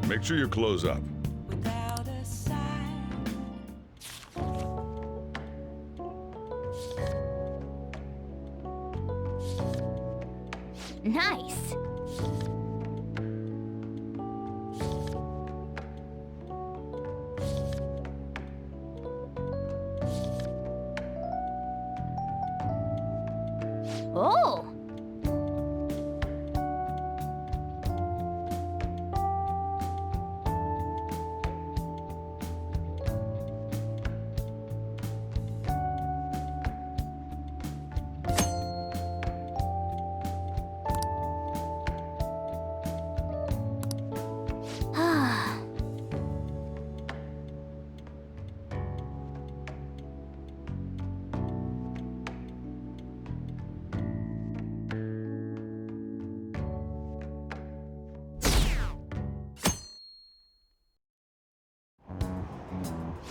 Make sure you close up. Without a sign. Nice. Oh!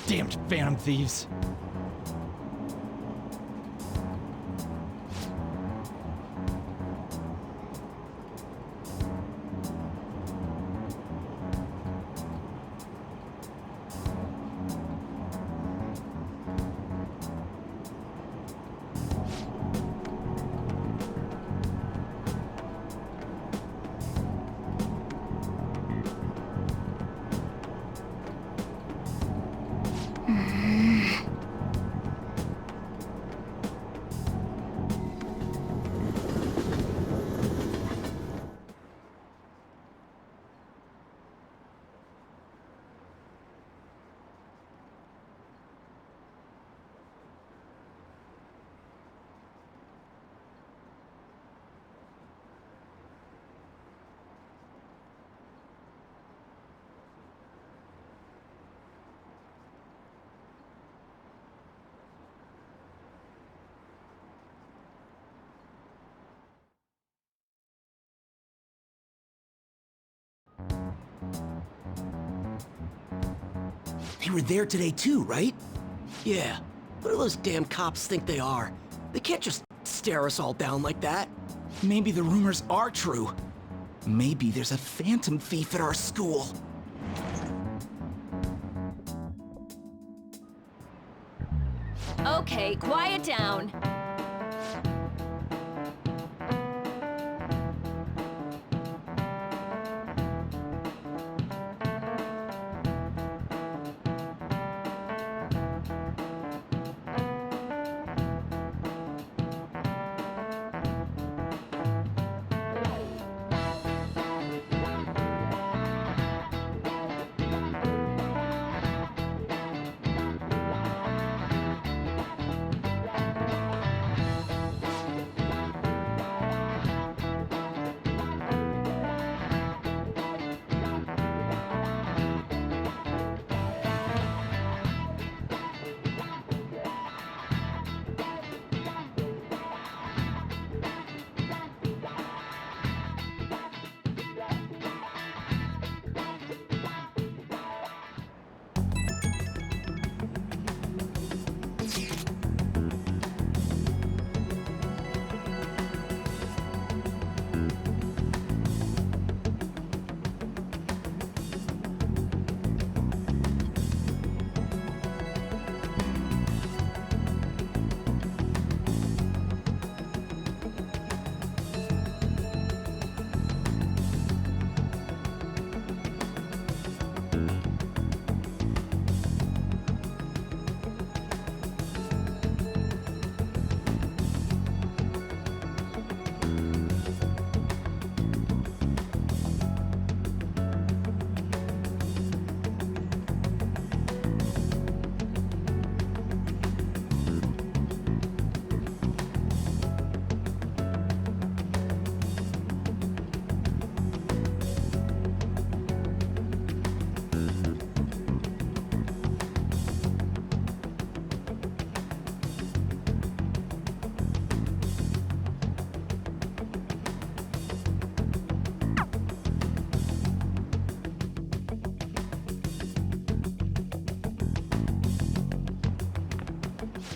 Damned phantom thieves. They were there today too, right? Yeah. What do those damn cops think they are? They can't just stare us all down like that. Maybe the rumors are true. Maybe there's a phantom thief at our school. Okay, quiet down.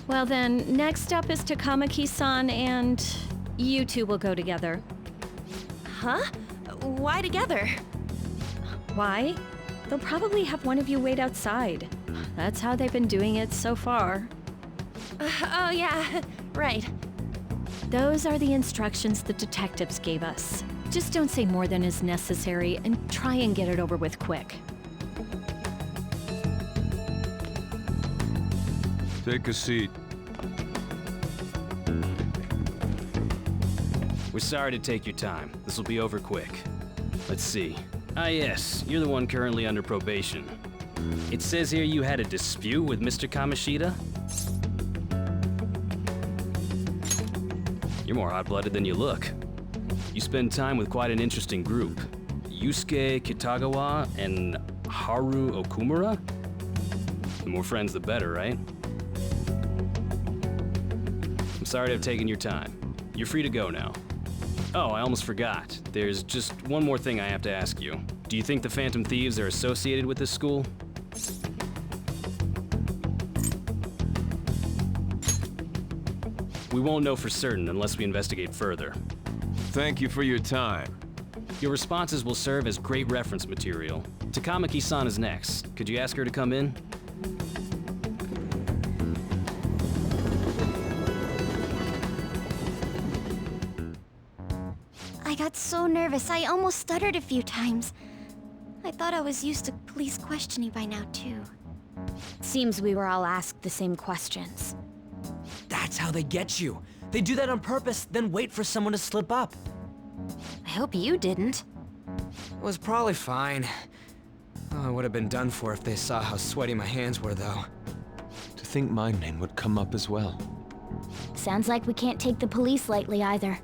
Well then, next up is Takamaki-san, and you two will go together. Huh? Why together? Why? they'll probably have one of you wait outside. That's how they've been doing it so far. Oh yeah, right. Those are the instructions the detectives gave us. Just don't say more than is necessary and try and get it over with quick. Take a seat. We're sorry to take your time. This will be over quick. Let's see. Ah yes, you're the one currently under probation. It says here you had a dispute with Mr. Kamoshida? You're more hot-blooded than you look. You spend time with quite an interesting group. Yusuke Kitagawa and Haru Okumura? The more friends, the better, right? I'm sorry to have taken your time. You're free to go now. Oh, I almost forgot. There's just one more thing I have to ask you. Do you think the Phantom Thieves are associated with this school? We won't know for certain unless we investigate further. Thank you for your time. Your responses will serve as great reference material. Takamaki-san is next. Could you ask her to come in? I got so nervous, I almost stuttered a few times. I thought I was used to police questioning by now, too. Seems we were all asked the same questions. That's how they get you. They do that on purpose, then wait for someone to slip up. I hope you didn't. It was probably fine. Oh, I would have been done for if they saw how sweaty my hands were, though. To think my name would come up as well. Sounds like we can't take the police lightly either.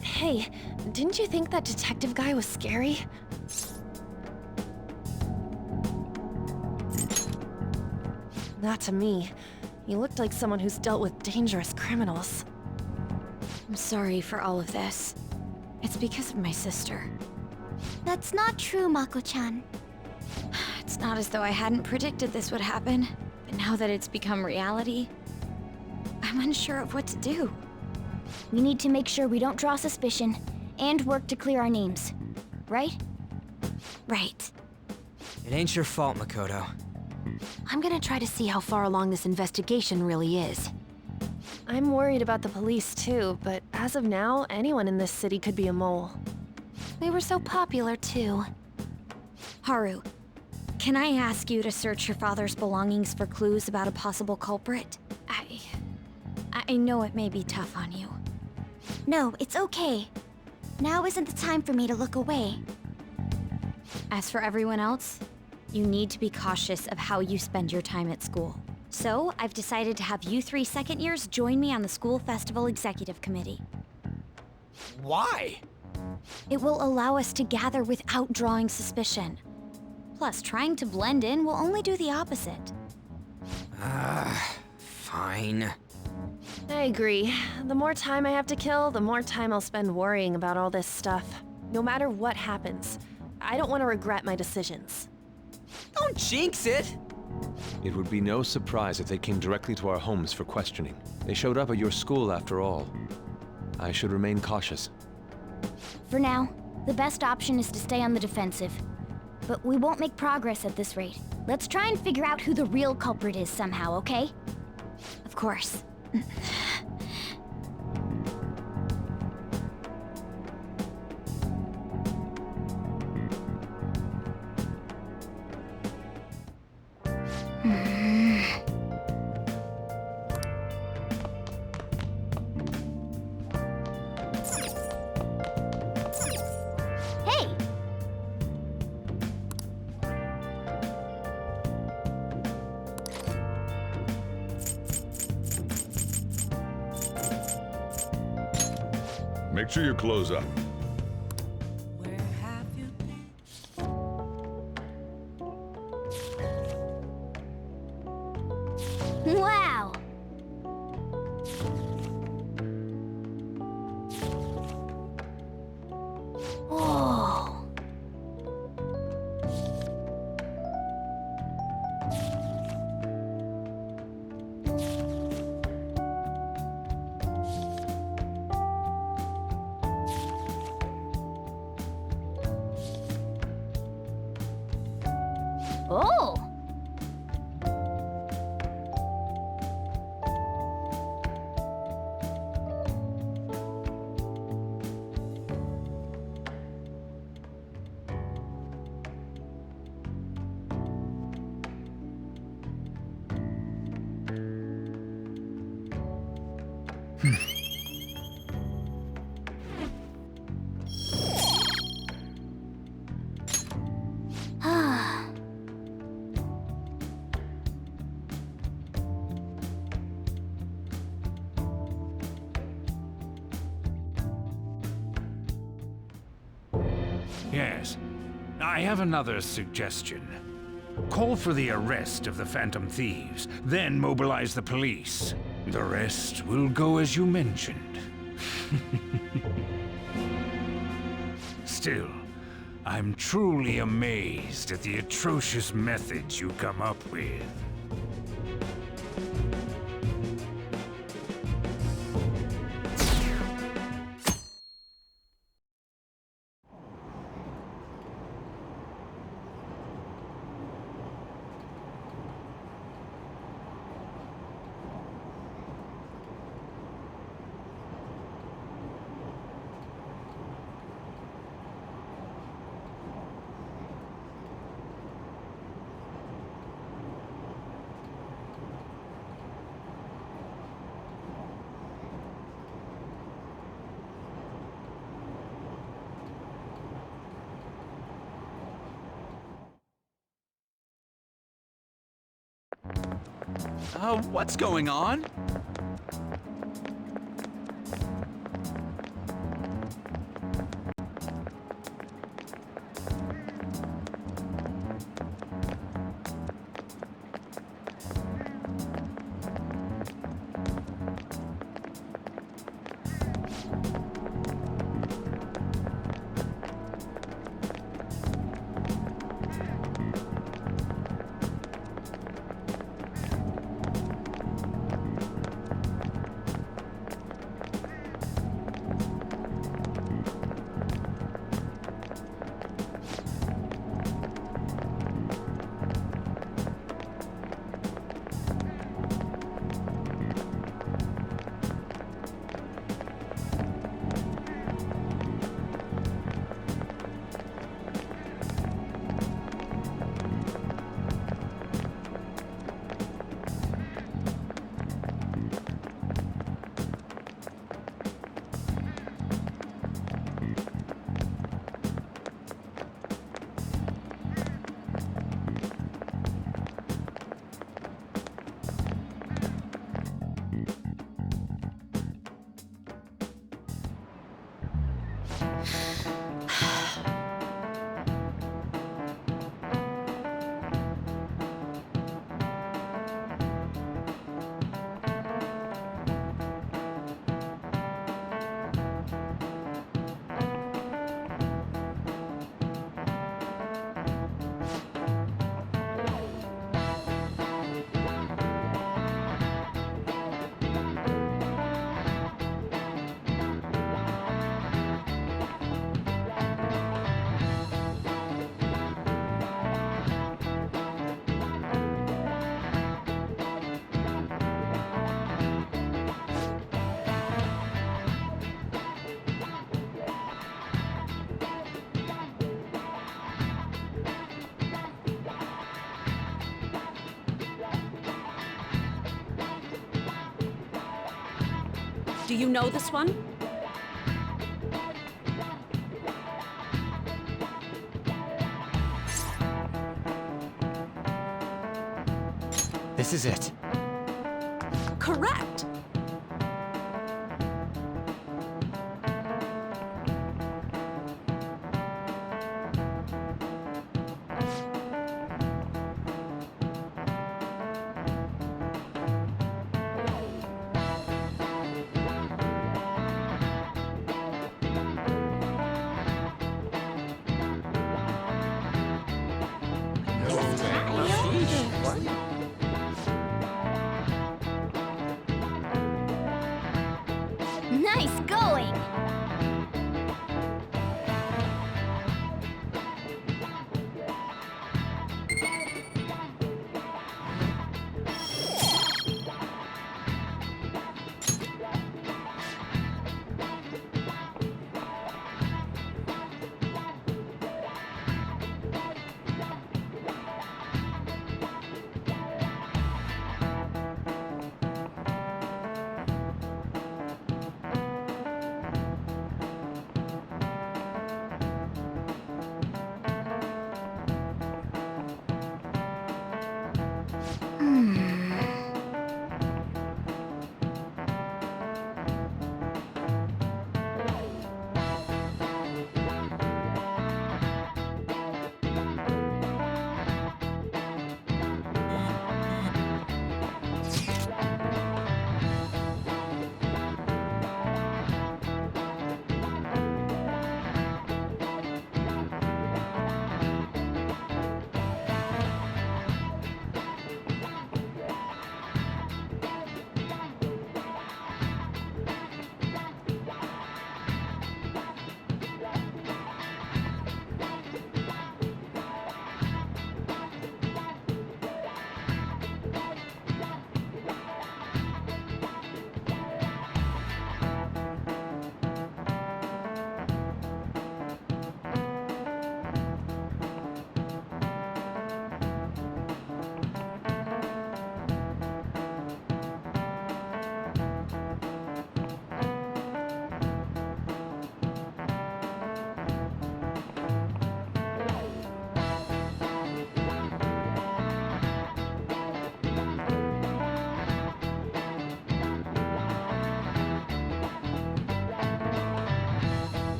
Hey, didn't you think that detective guy was scary? Not to me. He looked like someone who's dealt with dangerous criminals. I'm sorry for all of this. It's because of my sister. That's not true, Mako-chan. It's not as though I hadn't predicted this would happen, but now that it's become reality, I'm unsure of what to do. We need to make sure we don't draw suspicion, and work to clear our names. Right? Right. It ain't your fault, Makoto. I'm gonna try to see how far along this investigation really is. I'm worried about the police too, but as of now, anyone in this city could be a mole. They were so popular too. Haru, can I ask you to search your father's belongings for clues about a possible culprit? I know it may be tough on you. No, it's okay. Now isn't the time for me to look away. As for everyone else, you need to be cautious of how you spend your time at school. So, I've decided to have you 3 second years join me on the school festival executive committee. Why? It will allow us to gather without drawing suspicion. Plus, trying to blend in will only do the opposite. Fine. I agree. The more time I have to kill, the more time I'll spend worrying about all this stuff. No matter what happens, I don't want to regret my decisions. Don't jinx it! It would be no surprise if they came directly to our homes for questioning. They showed up at your school after all. I should remain cautious. For now, the best option is to stay on the defensive. But we won't make progress at this rate. Let's try and figure out who the real culprit is somehow, okay? Of course. Hey! Make sure you close up. Where have you been? Wow! Oh. Oh! Yes. I have another suggestion. Call for the arrest of the Phantom Thieves, then mobilize the police. The rest will go as you mentioned. Still, I'm truly amazed at the atrocious methods you come up with. What's going on? Do you know this one? This is it. Correct! Nice going!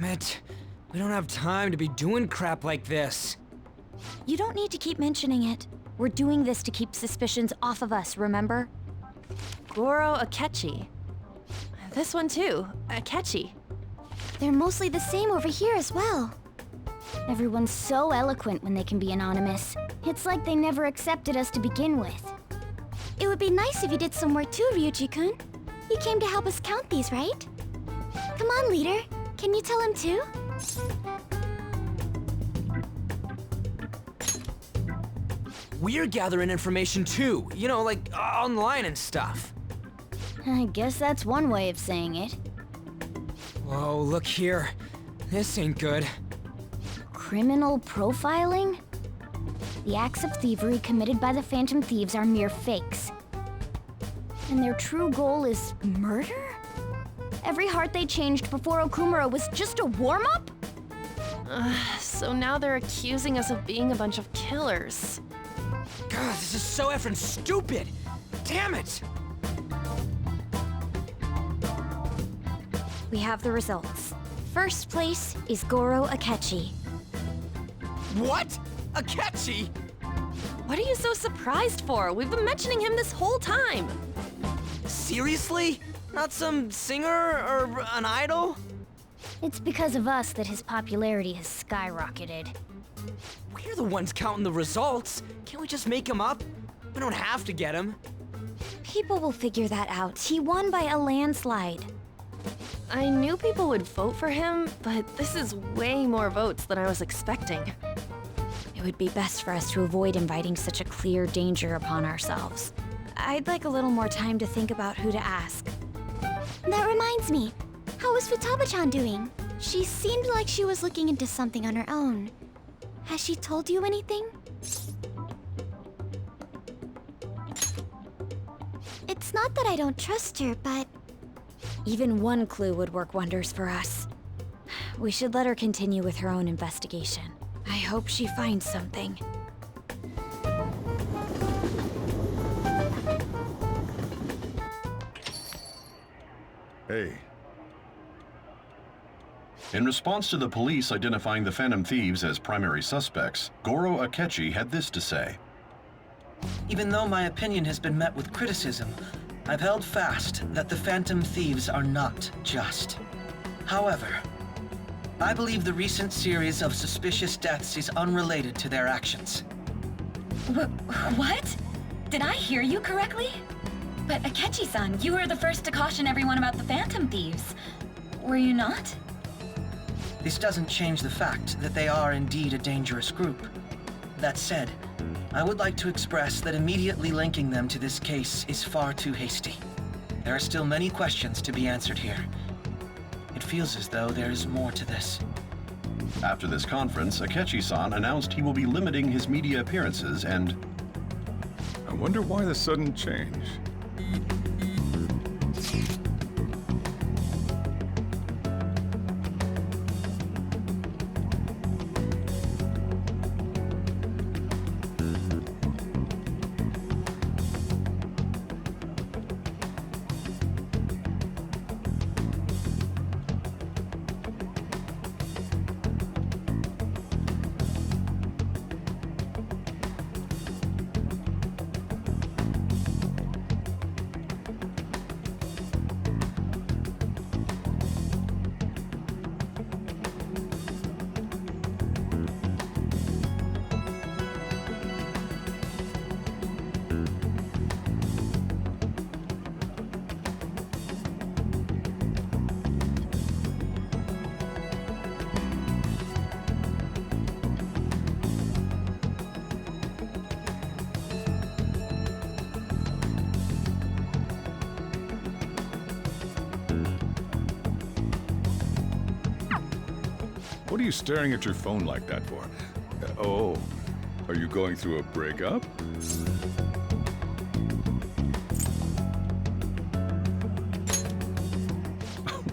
Damn it. We don't have time to be doing crap like this. You don't need to keep mentioning it. We're doing this to keep suspicions off of us, remember? Goro Akechi. This one too, Akechi. They're mostly the same over here as well. Everyone's so eloquent when they can be anonymous. It's like they never accepted us to begin with. It would be nice if you did some work too, Ryuji-kun. You came to help us count these, right? Come on, leader. Can you tell him too? We're gathering information too, you know, like online and stuff. I guess that's one way of saying it. Whoa, look here. This ain't good. Criminal profiling? The acts of thievery committed by the Phantom Thieves are mere fakes. And their true goal is murder? Every heart they changed before Okumura was just a warm-up? So now they're accusing us of being a bunch of killers. God, this is so effing stupid! Damn it! We have the results. First place is Goro Akechi. What? Akechi? What are you so surprised for? We've been mentioning him this whole time. Seriously? Not some singer or an idol? It's because of us that his popularity has skyrocketed. We're the ones counting the results. Can't we just make him up? We don't have to get him. People will figure that out. He won by a landslide. I knew people would vote for him, but this is way more votes than I was expecting. It would be best for us to avoid inviting such a clear danger upon ourselves. I'd like a little more time to think about who to ask. That reminds me. How is Futaba-chan doing? She seemed like she was looking into something on her own. Has she told you anything? It's not that I don't trust her, but... Even one clue would work wonders for us. We should let her continue with her own investigation. I hope she finds something. Hey. In response to the police identifying the Phantom Thieves as primary suspects, Goro Akechi had this to say. Even though my opinion has been met with criticism, I've held fast that the Phantom Thieves are not just. However, I believe the recent series of suspicious deaths is unrelated to their actions. What? Did I hear you correctly? But Akechi-san, you were the first to caution everyone about the Phantom Thieves. Were you not? This doesn't change the fact that they are indeed a dangerous group. That said, I would like to express that immediately linking them to this case is far too hasty. There are still many questions to be answered here. It feels as though there is more to this. After this conference, Akechi-san announced he will be limiting his media appearances and... I wonder why the sudden change. What are you staring at your phone like that for? Oh, are you going through a breakup?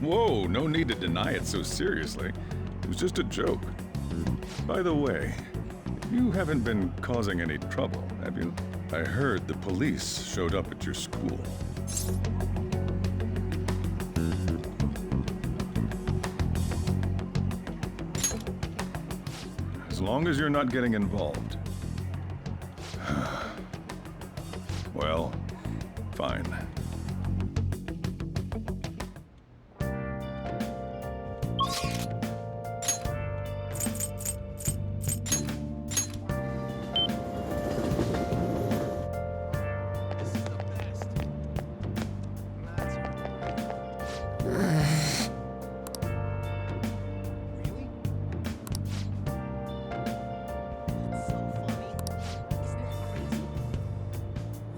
Whoa, no need to deny it so seriously. It was just a joke. By the way, you haven't been causing any trouble, have you? I heard the police showed up at your school. as long as you're not getting involved. Well, fine.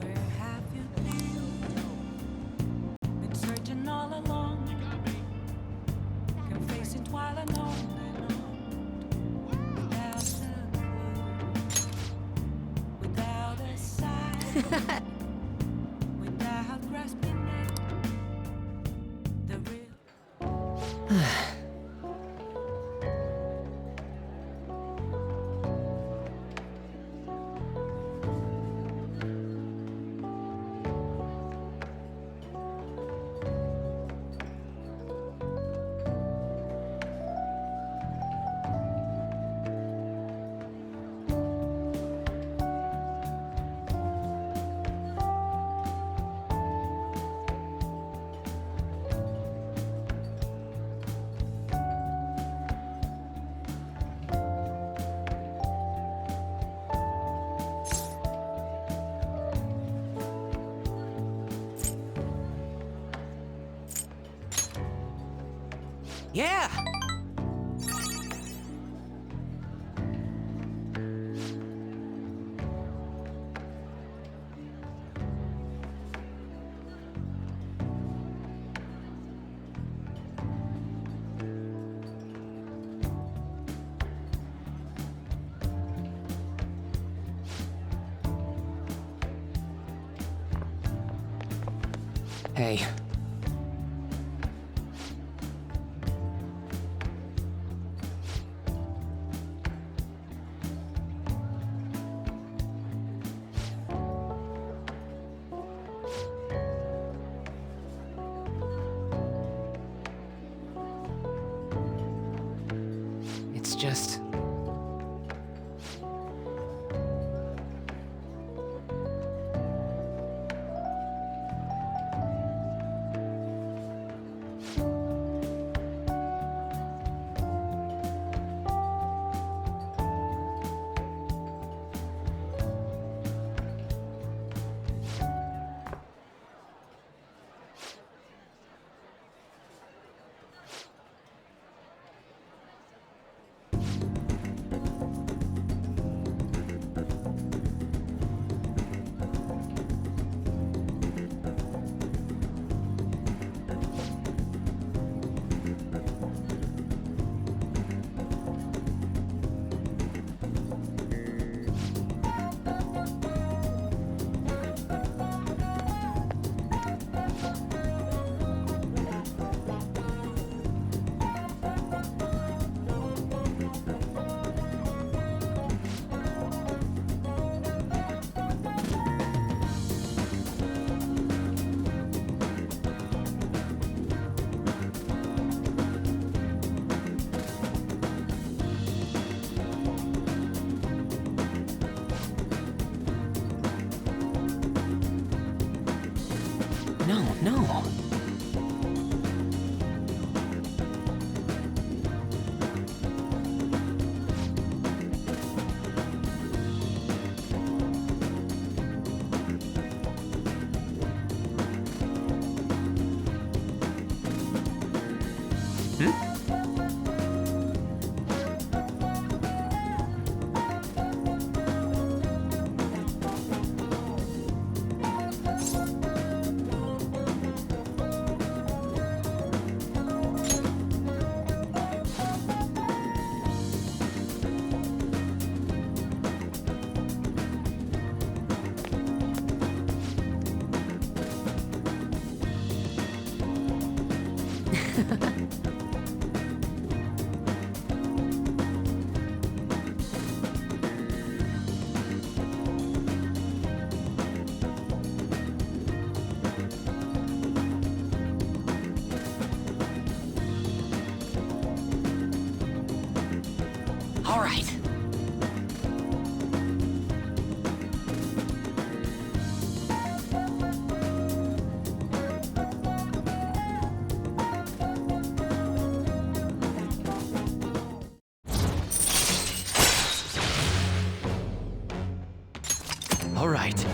Where have you been searching all along, confessing while alone, without a clue, without a sign, without grasping it, the real. Yeah! Hey. It's just... No. All right. All right.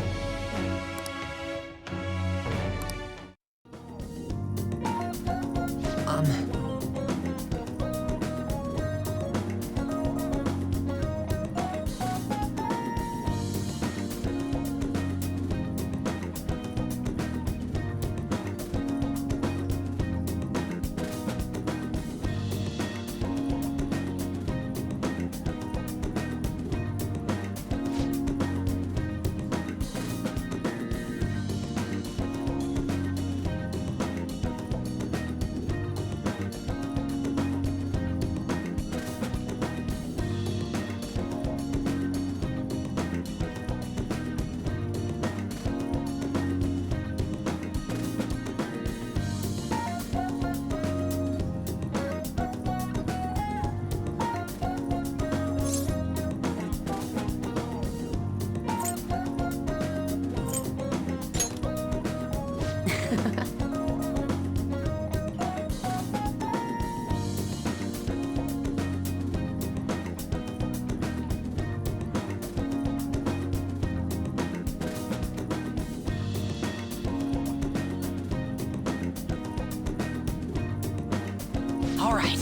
All right.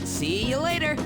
See you later.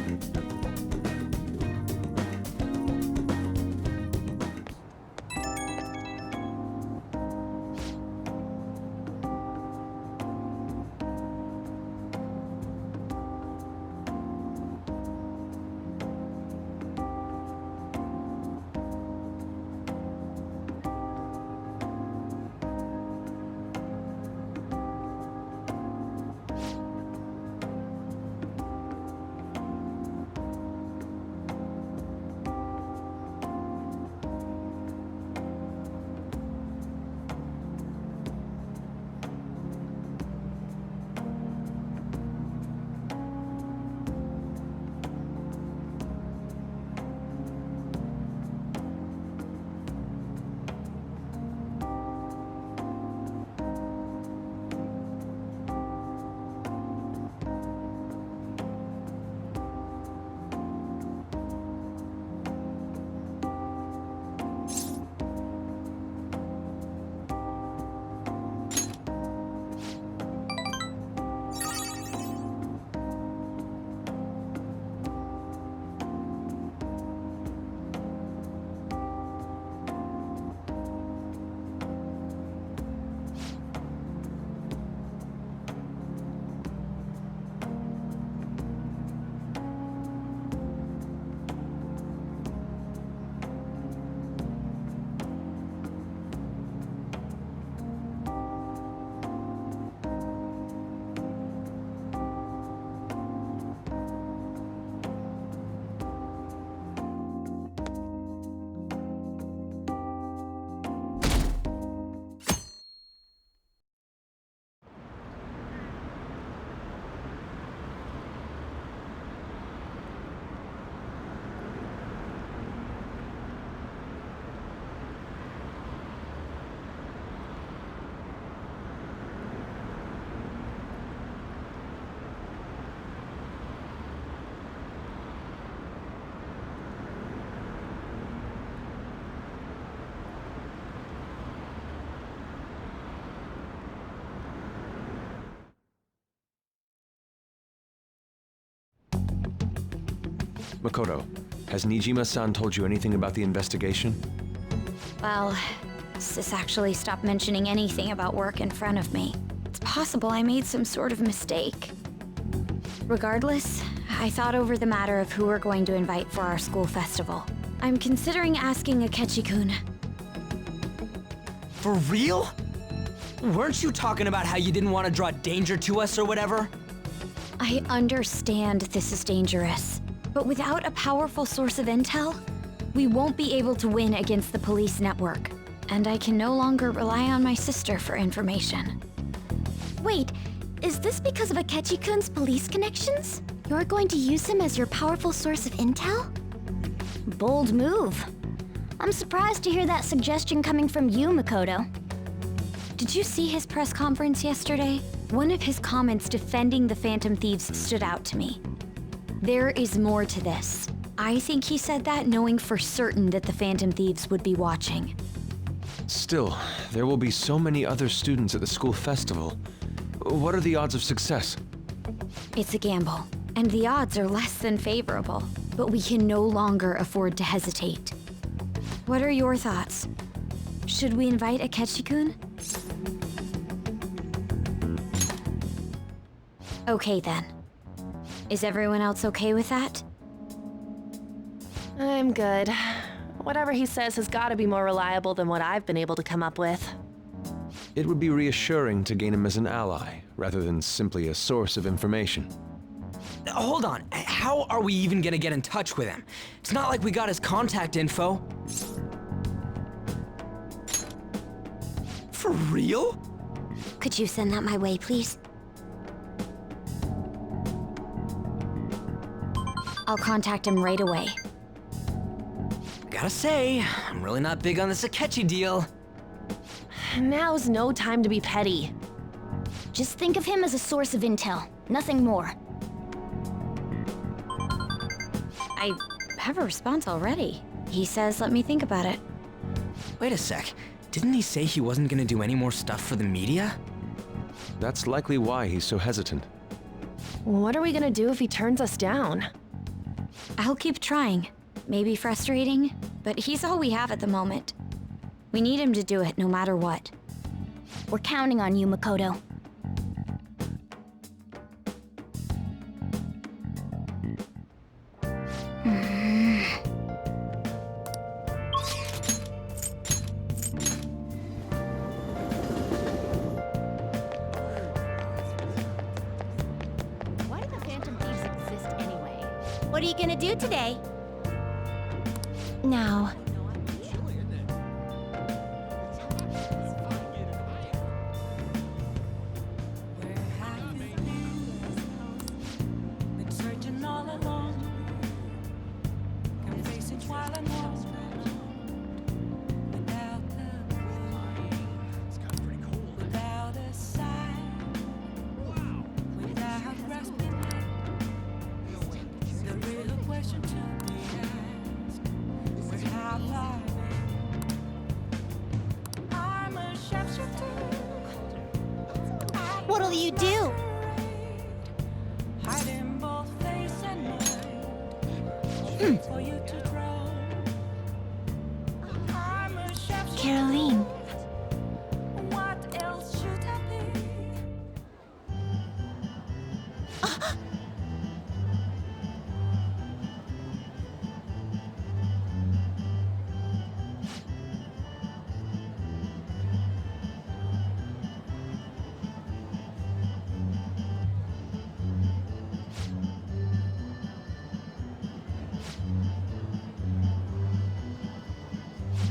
Makoto, has Nijima-san told you anything about the investigation? Well, Sis actually stopped mentioning anything about work in front of me. It's possible I made some sort of mistake. Regardless, I thought over the matter of who we're going to invite for our school festival. I'm considering asking Akechi-kun. For real? Weren't you talking about how you didn't want to draw danger to us or whatever? I understand this is dangerous, but without a powerful source of intel, we won't be able to win against the police network. And I can no longer rely on my sister for information. Wait, is this because of Akechi-kun's police connections? You're going to use him as your powerful source of intel? Bold move. I'm surprised to hear that suggestion coming from you, Makoto. Did you see his press conference yesterday? One of his comments defending the Phantom Thieves stood out to me. There is more to this. I think he said that knowing for certain that the Phantom Thieves would be watching. Still, there will be so many other students at the school festival. What are the odds of success? It's a gamble, and the odds are less than favorable, but we can no longer afford to hesitate. What are your thoughts? Should we invite Akechi-kun? Okay then. Is everyone else okay with that? I'm good. Whatever he says has got to be more reliable than what I've been able to come up with. It would be reassuring to gain him as an ally, rather than simply a source of information. Hold on, how are we even gonna get in touch with him? It's not like we got his contact info. For real? Could you send that my way, please? I'll contact him right away. Gotta say, I'm really not big on this Akechi deal. Now's no time to be petty. Just think of him as a source of intel, nothing more. I have a response already. He says let me think about it. Wait a sec, didn't he say he wasn't gonna do any more stuff for the media? That's likely why he's so hesitant. What are we gonna do if he turns us down? I'll keep trying. Maybe frustrating, but he's all we have at the moment. We need him to do it no matter what. We're counting on you, Makoto. Why do the Phantom Thieves exist anyway? What are you gonna do today? Now, Been searching all along. Can face it while I'm lost. Without a sign. Without grasping it. The real question to be asked was how far I'm a sharpshooter. What'll you do? Hiding both face and mind. For you to draw. I'm a sharpshooter. Caroline. What else should I be?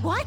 What?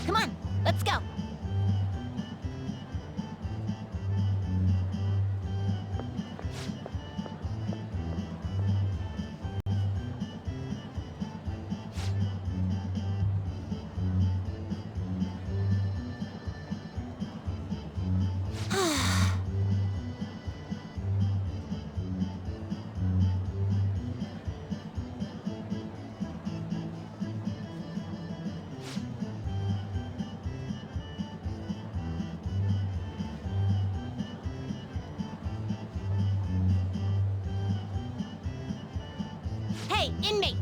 Come on, let's go. Hey, inmate!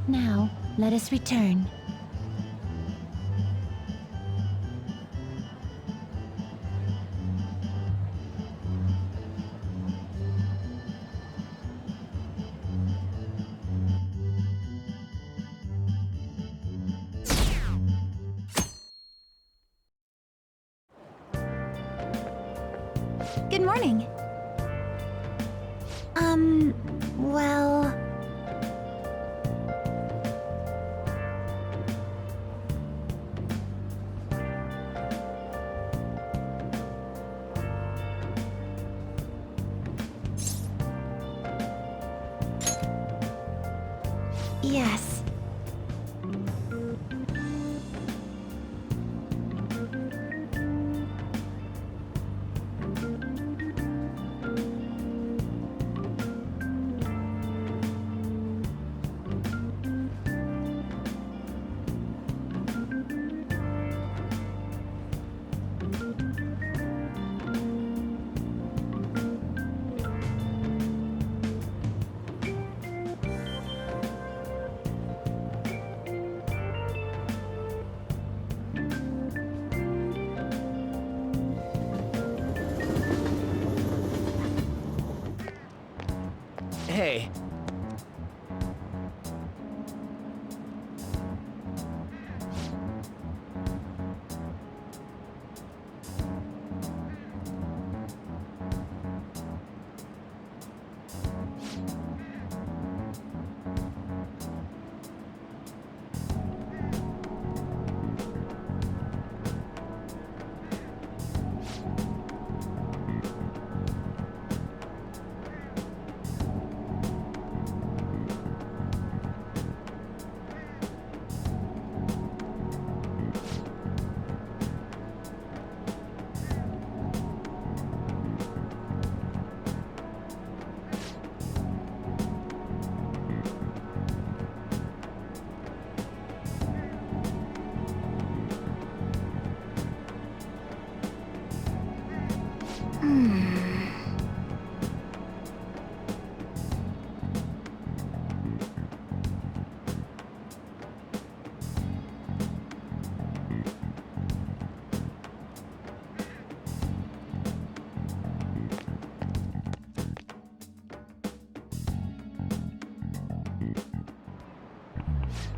Now, let us return. Good morning. Well... Yes. Hey,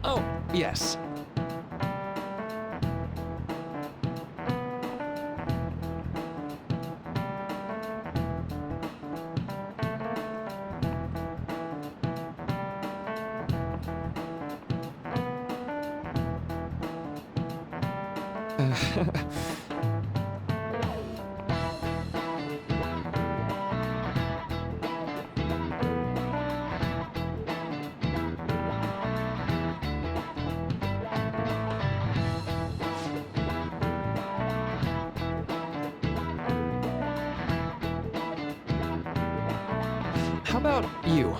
Oh, yes. How about you?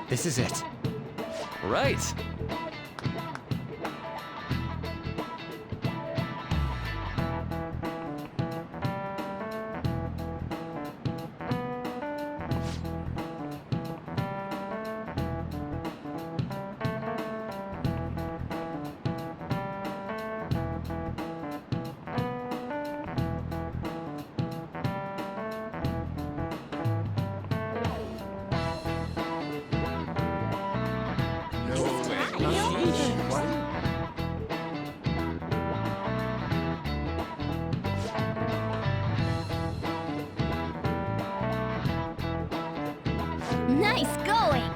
This is it. Right. Nice going!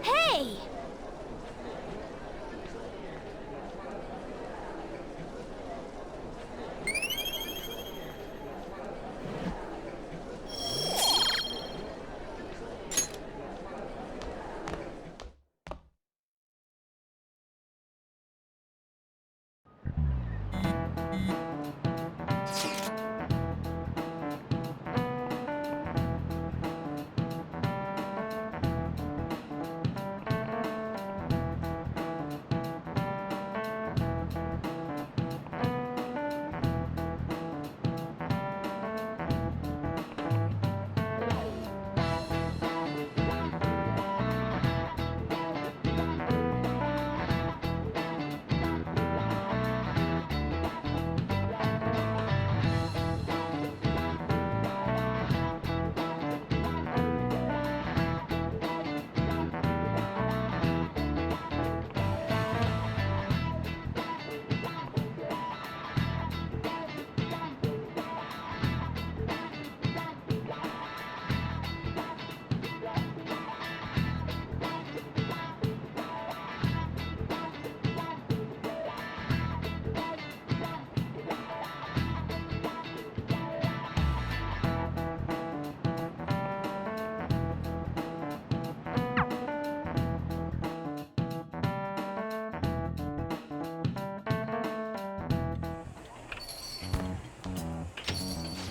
Hey!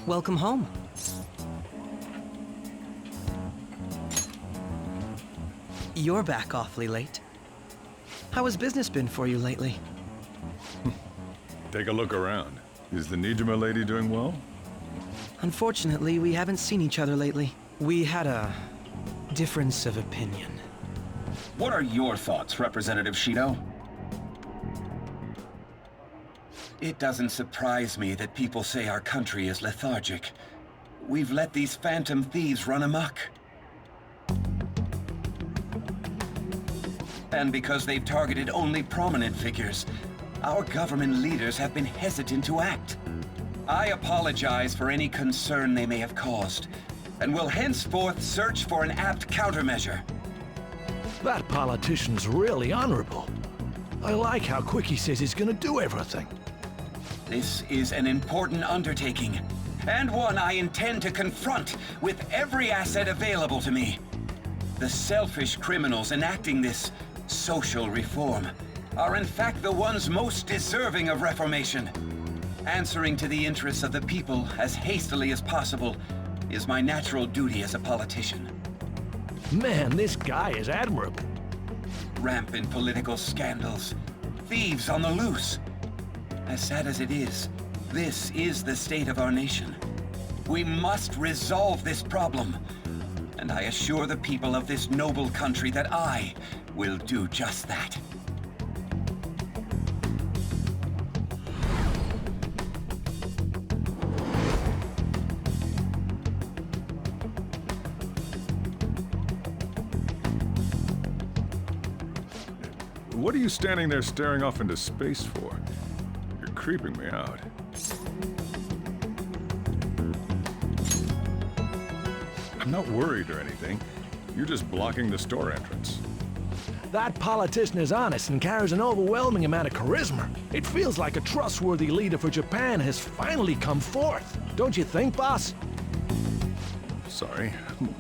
Welcome home. You're back awfully late. How has business been for you lately? Take a look around. Is the Nijima lady doing well? Unfortunately, we haven't seen each other lately. We had a difference of opinion. What are your thoughts, Representative Shido? It doesn't surprise me that people say our country is lethargic. We've let these phantom thieves run amok. And because they've targeted only prominent figures, our government leaders have been hesitant to act. I apologize for any concern they may have caused, and will henceforth search for an apt countermeasure. That politician's really honorable. I like how quick he says he's gonna do everything. This is an important undertaking, and one I intend to confront with every asset available to me. The selfish criminals enacting this social reform are in fact the ones most deserving of reformation. Answering to the interests of the people as hastily as possible is my natural duty as a politician. Man, this guy is admirable. Rampant political scandals, thieves on the loose. As sad as it is, this is the state of our nation. We must resolve this problem, and I assure the people of this noble country that I will do just that. What are you standing there staring off into space for? You're creeping me out. I'm not worried or anything. You're just blocking the store entrance. That politician is honest and carries an overwhelming amount of charisma. It feels like a trustworthy leader for Japan has finally come forth. Don't you think, boss? Sorry,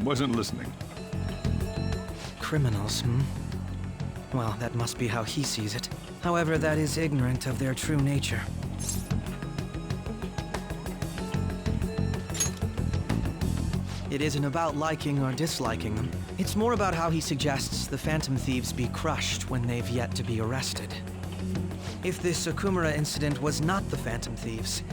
wasn't listening. Criminals, hmm? Well, that must be how he sees it. However, that is ignorant of their true nature. It isn't about liking or disliking them. It's more about how he suggests the Phantom Thieves be crushed when they've yet to be arrested. If this Okumura incident was not the Phantom Thieves,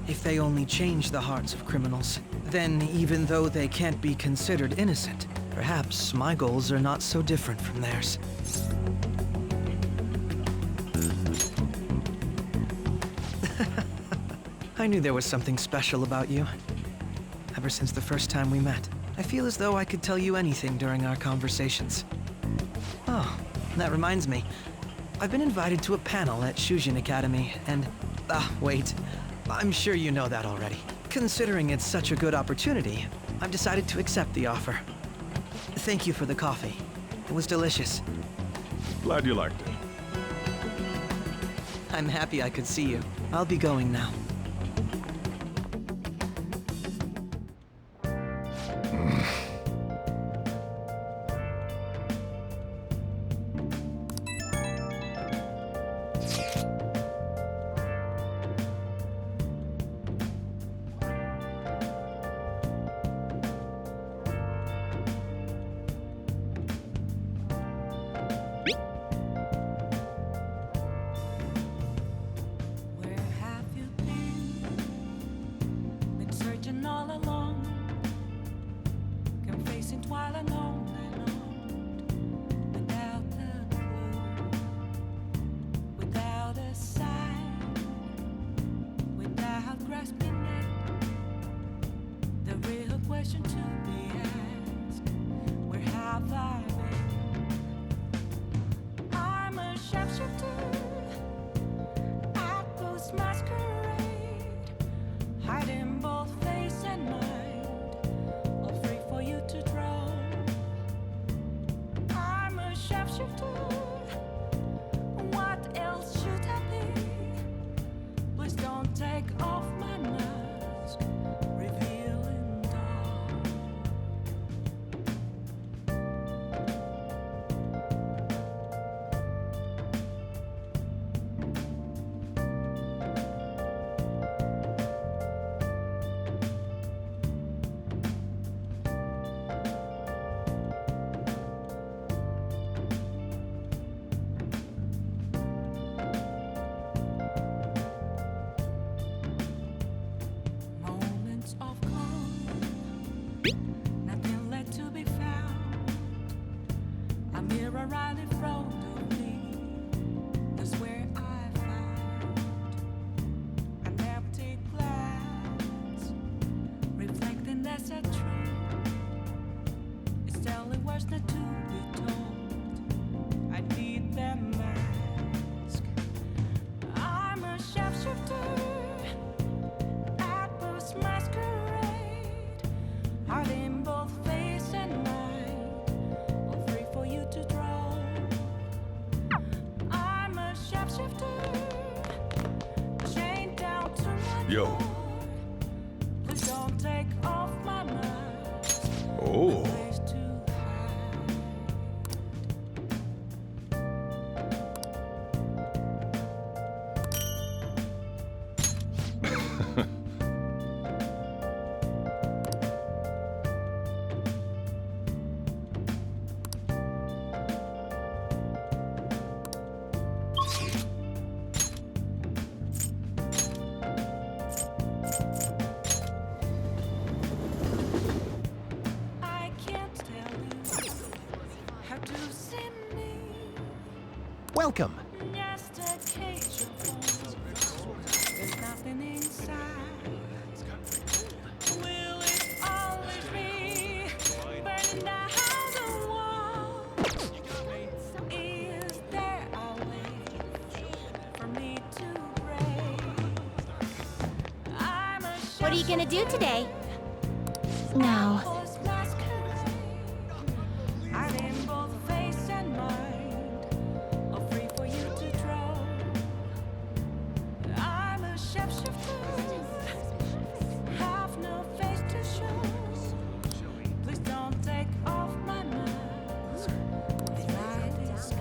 if they only change the hearts of criminals, then even though they can't be considered innocent, perhaps my goals are not so different from theirs. I knew there was something special about you. Ever since the first time we met, I feel as though I could tell you anything during our conversations. Oh, that reminds me. I've been invited to a panel at Shujin Academy, and... wait. I'm sure you know that already. Considering it's such a good opportunity, I've decided to accept the offer. Thank you for the coffee. It was delicious. Glad you liked it. I'm happy I could see you. I'll be going now. Yo. Please don't take off my mask. Oh. Place to I can't tell you how to see me. Welcome. Just a cage of bones. There's nothing inside. Will it always be burning down the wall? Is there a way for me to break? I'm a What are you gonna do today? Now, I'm in both face and mind, all free for you to draw. I'm a shapeshifter, have no face to show. Please don't take off my mask. The night is sky.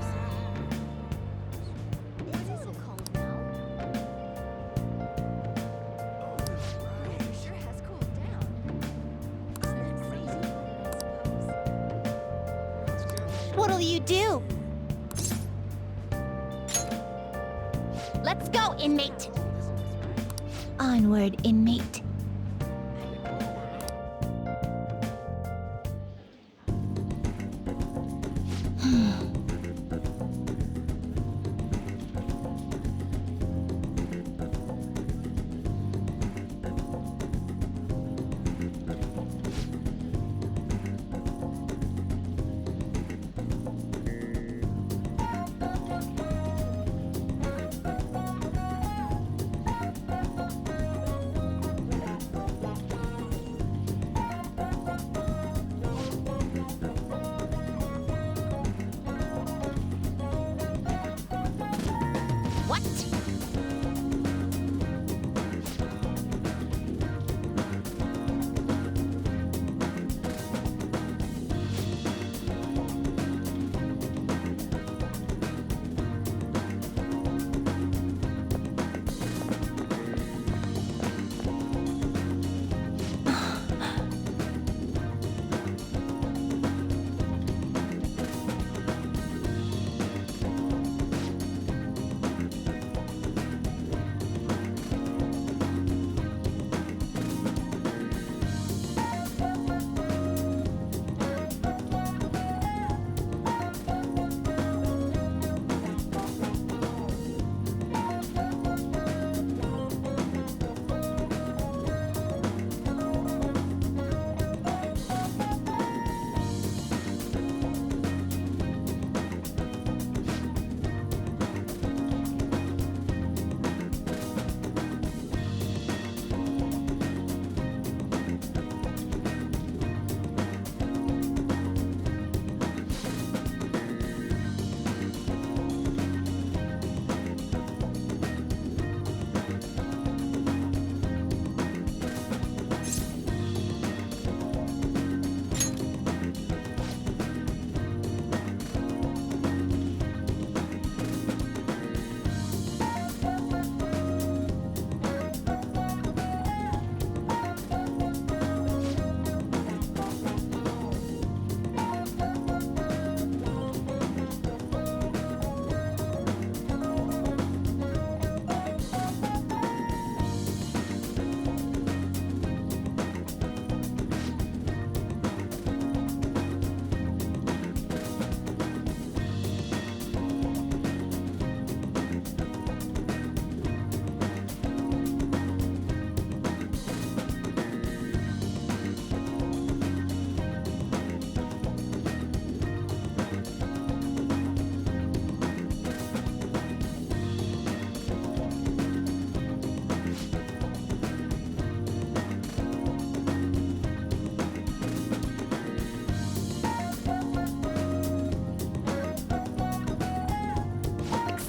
What is it called now? Sure has cooled down. What'll you do? Let's go, inmate. onward, inmate. What?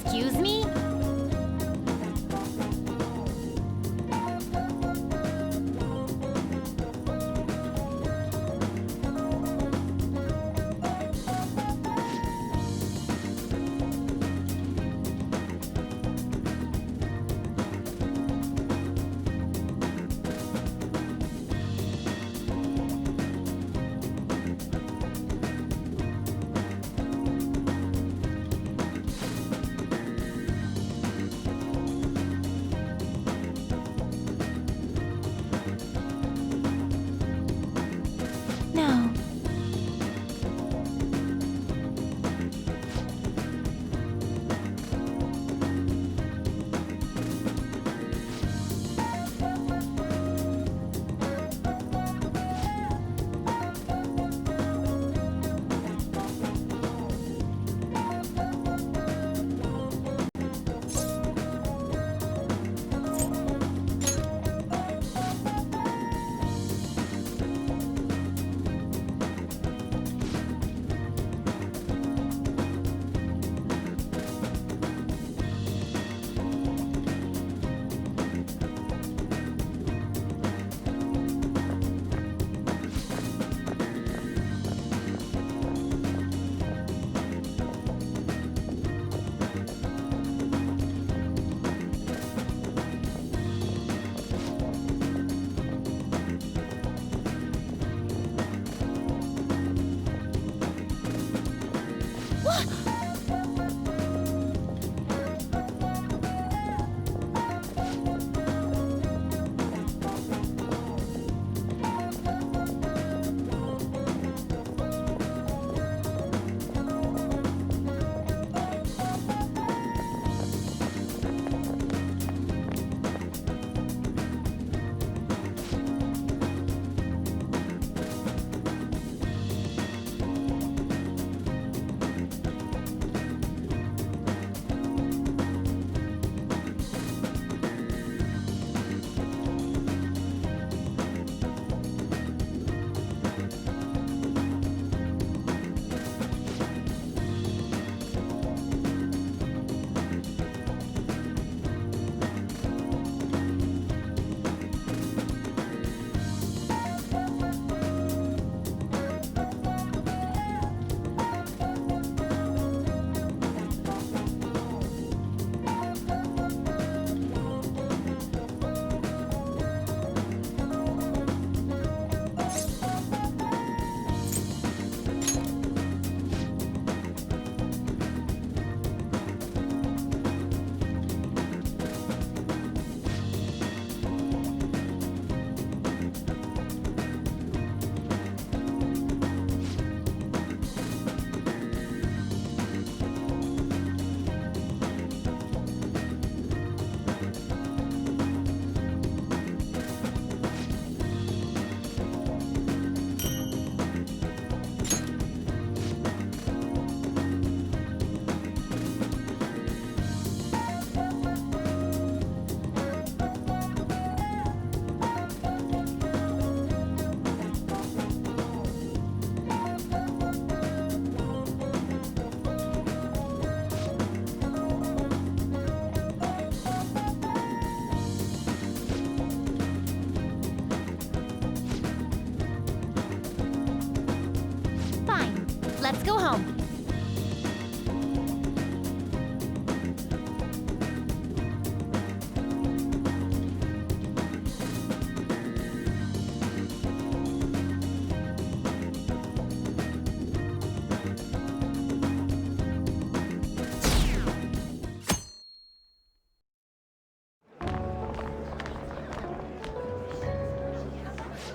Excuse me?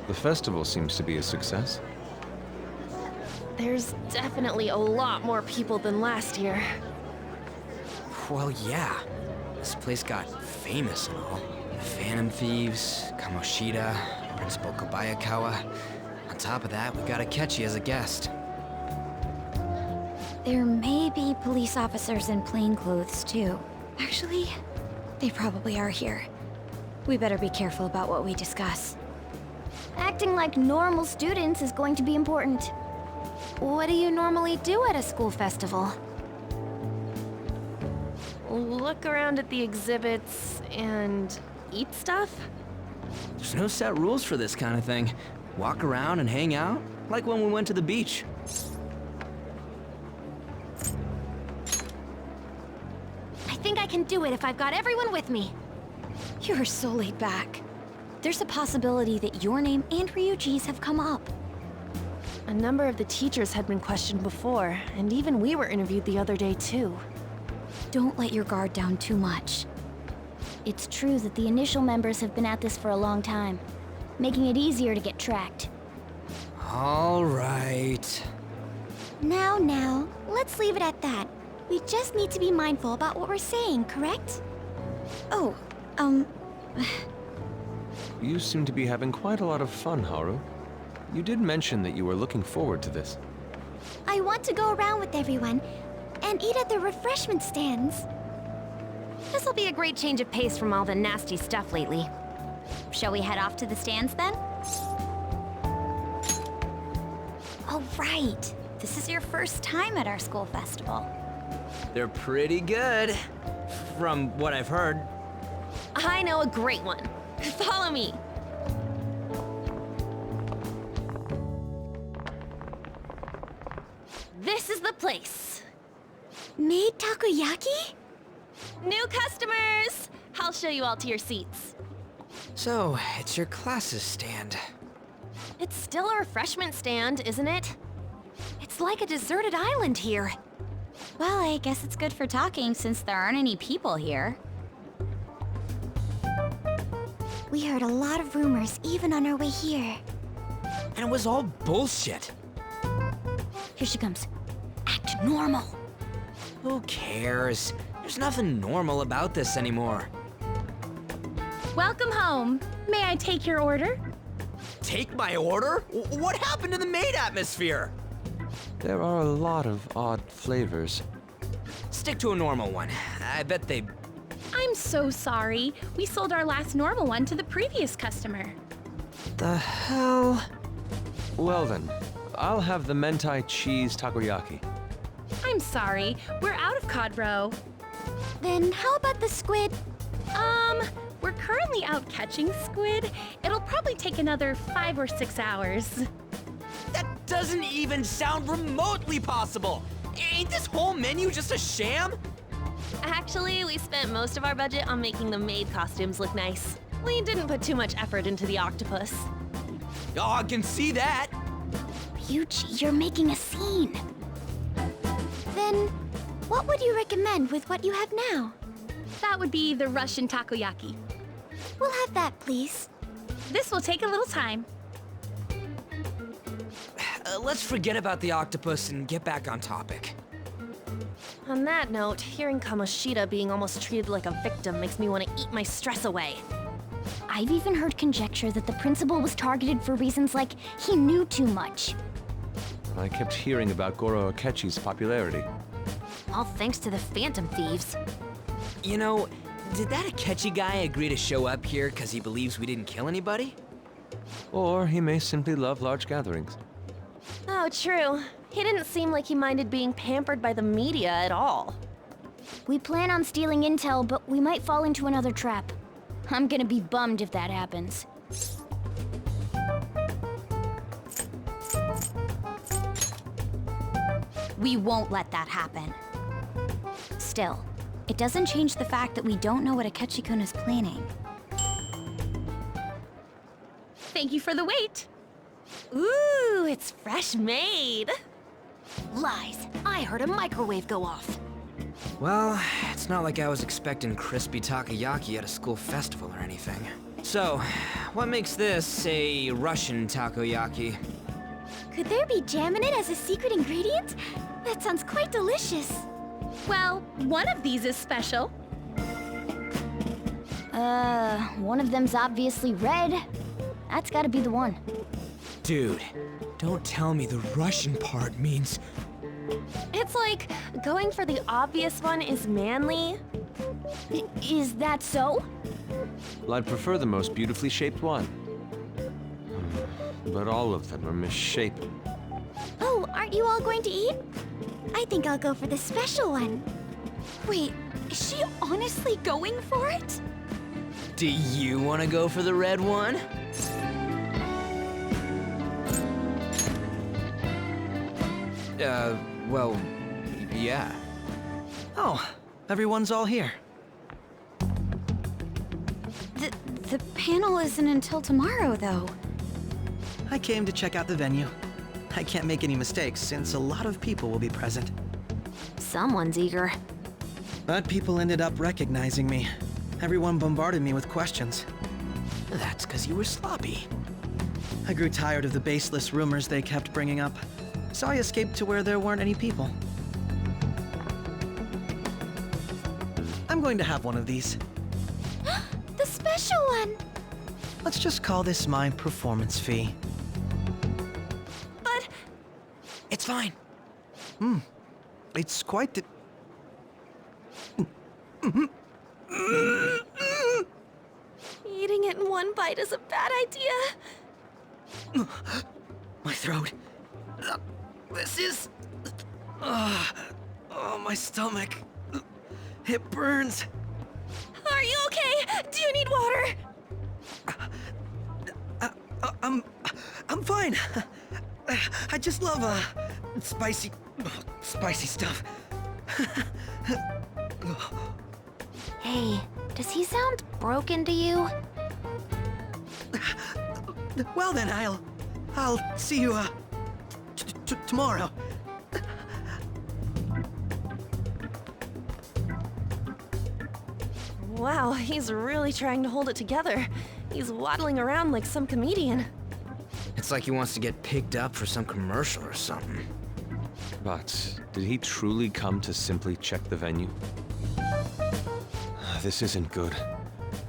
The festival seems to be a success. There's definitely a lot more people than last year. Well, yeah. This place got famous and all. The Phantom Thieves, Kamoshida, Principal Kobayakawa. On top of that, we got Akechi as a guest. There may be police officers in plainclothes, too. Actually, they probably are here. We better be careful about what we discuss. Acting like normal students is going to be important. What do you normally do at a school festival? Look around at the exhibits and eat stuff? There's no set rules for this kind of thing. Walk around and hang out, like when we went to the beach. I think I can do it if I've got everyone with me. You're so laid back. There's a possibility that your name and Ryuji's have come up. A number of the teachers had been questioned before, and even we were interviewed the other day too. Don't let your guard down too much. It's true that the initial members have been at this for a long time, making it easier to get tracked. All right. Now, let's leave it at that. We just need to be mindful about what we're saying, correct? Oh, You seem to be having quite a lot of fun, Haru. You did mention that you were looking forward to this. I want to go around with everyone and eat at the refreshment stands. This'll be a great change of pace from all the nasty stuff lately. Shall we head off to the stands then? Oh, right. This is your first time at our school festival. They're pretty good, from what I've heard. I know a great one. Follow me. This is the place. Made takoyaki? New customers! I'll show you all to your seats. So, it's your class's stand. It's still a refreshment stand, isn't it? It's like a deserted island here. Well, I guess it's good for talking since there aren't any people here. We heard a lot of rumors even on our way here. And it was all bullshit. Here she comes. Act normal. Who cares? There's nothing normal about this anymore. Welcome home. May I take your order? Take my order? What happened to the maid atmosphere? There are a lot of odd flavors. Stick to a normal one. I bet they... I'm so sorry. We sold our last normal one to the previous customer. The hell? Well then, I'll have the mentai cheese takoyaki. I'm sorry. We're out of cod roe. Then how about the squid? We're currently out catching squid. It'll probably take another 5 or 6 hours. That doesn't even sound remotely possible! Ain't this whole menu just a sham? Actually, we spent most of our budget on making the maid costumes look nice. We didn't put too much effort into the octopus. Oh, I can see that! Ryuji, you're making a scene. Then, what would you recommend with what you have now? That would be the Russian takoyaki. We'll have that, please. This will take a little time. Let's forget about the octopus and get back on topic. On that note, hearing Kamoshida being almost treated like a victim makes me want to eat my stress away. I've even heard conjecture that the principal was targeted for reasons like he knew too much. I kept hearing about Goro Akechi's popularity. All thanks to the Phantom Thieves. You know, did that Akechi guy agree to show up here because he believes we didn't kill anybody? Or he may simply love large gatherings. Oh, true. He didn't seem like he minded being pampered by the media at all. We plan on stealing intel, but we might fall into another trap. I'm gonna be bummed if that happens. We won't let that happen. Still, it doesn't change the fact that we don't know what Akechi-kun is planning. Thank you for the wait. Ooh, it's fresh made. Lies. I heard a microwave go off. Well, it's not like I was expecting crispy takoyaki at a school festival or anything. So, what makes this a Russian takoyaki? Could there be jam in it as a secret ingredient? That sounds quite delicious. Well, one of these is special. One of them's obviously red. That's gotta be the one. Dude, don't tell me the Russian part means... It's like going for the obvious one is manly. Is that so? Well, I'd prefer the most beautifully shaped one. But all of them are misshapen. Oh, aren't you all going to eat? I think I'll go for the special one. Wait, is she honestly going for it? Do you want to go for the red one? Well, yeah. Oh, everyone's all here. The panel isn't until tomorrow, though. I came to check out the venue. I can't make any mistakes since a lot of people will be present. Someone's eager. But people ended up recognizing me. Everyone bombarded me with questions. That's because you were sloppy. I grew tired of the baseless rumors they kept bringing up, so I escaped to where there weren't any people. I'm going to have one of these. The special one! Let's just call this my performance fee. But... It's fine. It's quite the... Eating it in one bite is a bad idea. My throat. This is... oh, my stomach. It burns. Are you okay? Do you need water? I'm fine. I just love, spicy stuff. Hey, does he sound broken to you? Well then, I'll see you, tomorrow. Wow, he's really trying to hold it together. He's waddling around like some comedian. It's like he wants to get picked up for some commercial or something. But did he truly come to simply check the venue? This isn't good.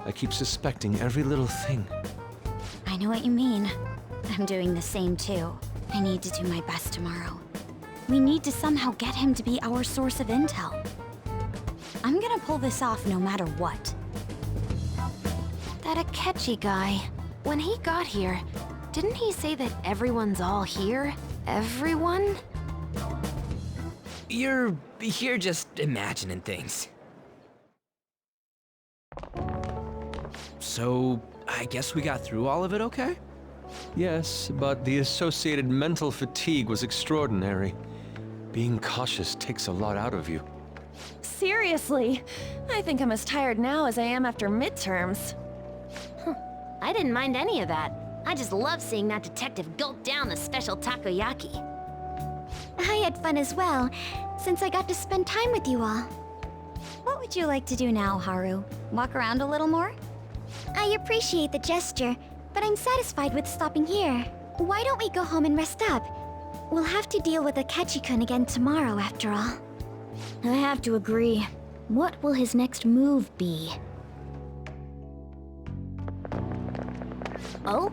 I keep suspecting every little thing. I know what you mean. I'm doing the same too. I need to do my best tomorrow. We need to somehow get him to be our source of intel. I'm gonna pull this off no matter what. That Akechi guy, when he got here, didn't he say that everyone's all here? Everyone? You're just imagining things. So, I guess we got through all of it okay? Yes, but the associated mental fatigue was extraordinary. Being cautious takes a lot out of you. Seriously, I think I'm as tired now as I am after midterms. I didn't mind any of that. I just love seeing that detective gulp down the special takoyaki. I had fun as well, since I got to spend time with you all. What would you like to do now, Haru? Walk around a little more? I appreciate the gesture, but I'm satisfied with stopping here. Why don't we go home and rest up? We'll have to deal with Akechi-kun again tomorrow, after all. I have to agree. What will his next move be? Oh?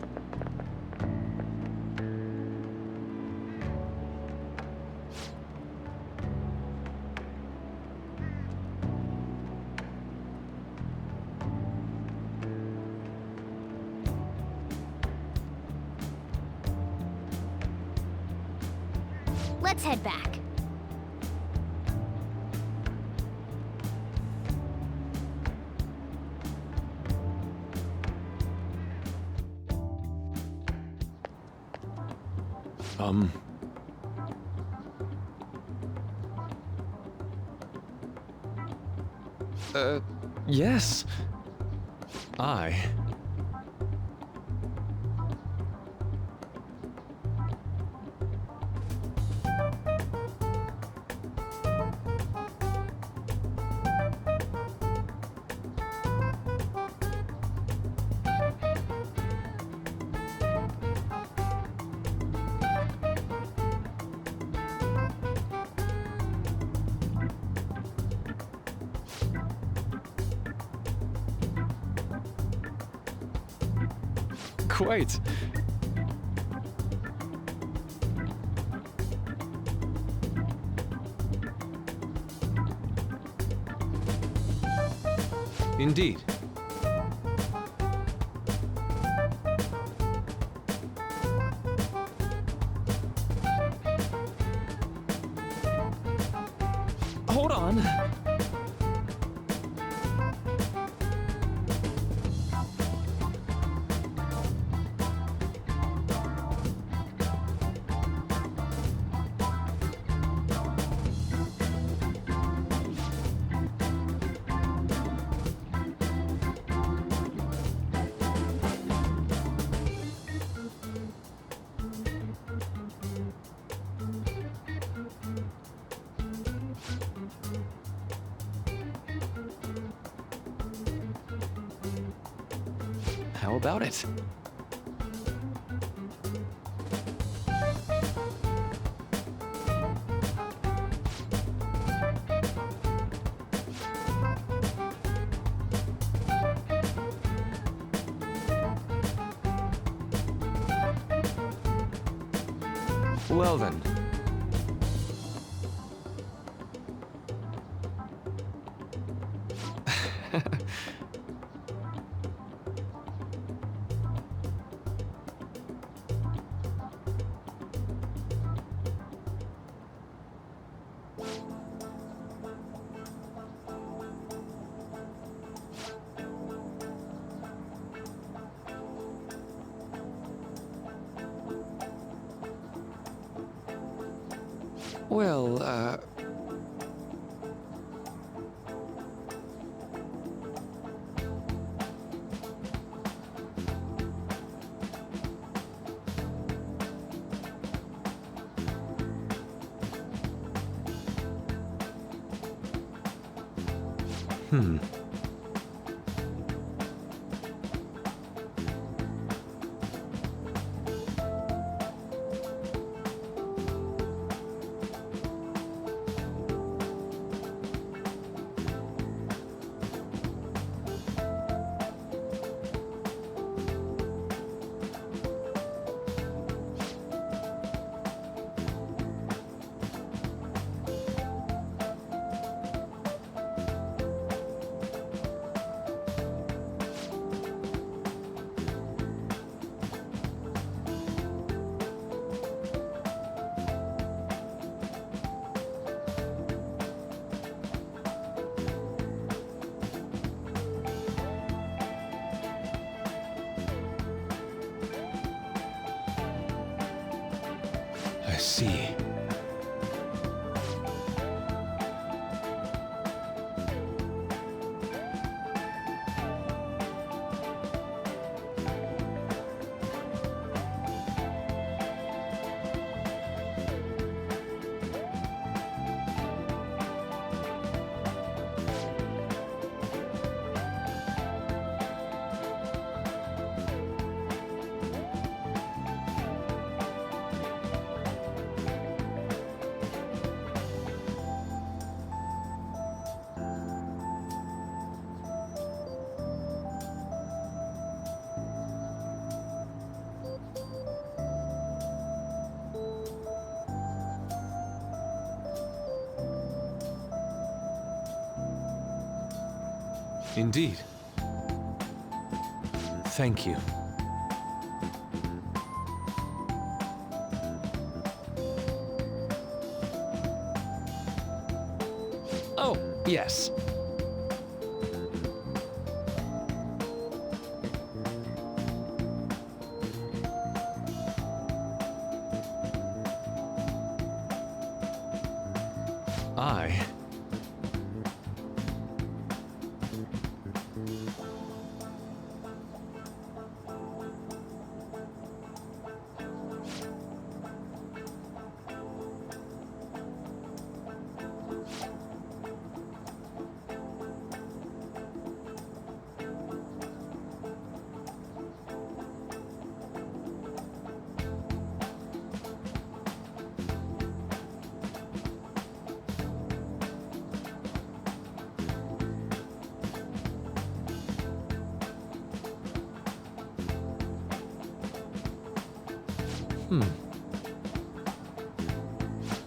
Let's head back. Yes. I... quite. Indeed. Hold on. How about it? Well then. Well, hmm. I see. Indeed. Thank you. Oh, yes. I...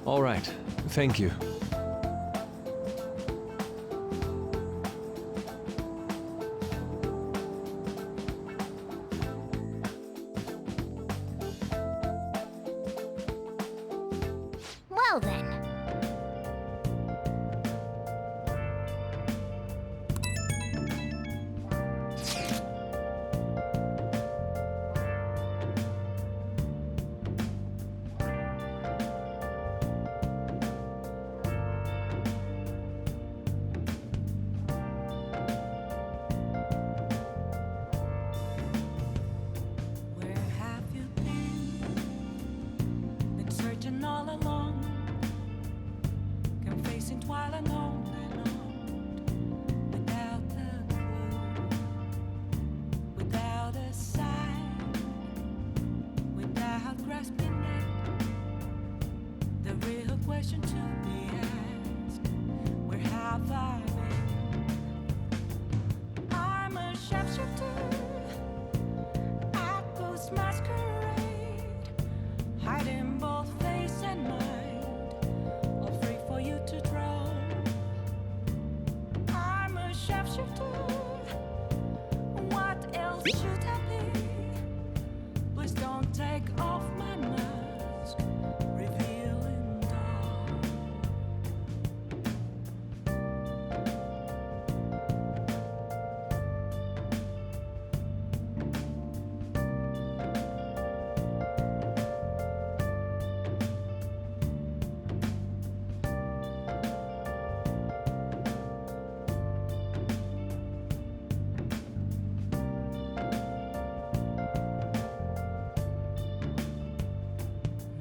All right. Thank you. Well then. Where have you been? Been searching all along, confessing while alone and on, without a clue, without a sign, without grasping it. The real question to be asked: where have I been? I'm a sharpshooter. I ghost masquerade, hiding both face and mind, all free for you to draw. I'm a sharpshooter. What else should I be? Please don't take off my mask, revealing dawn.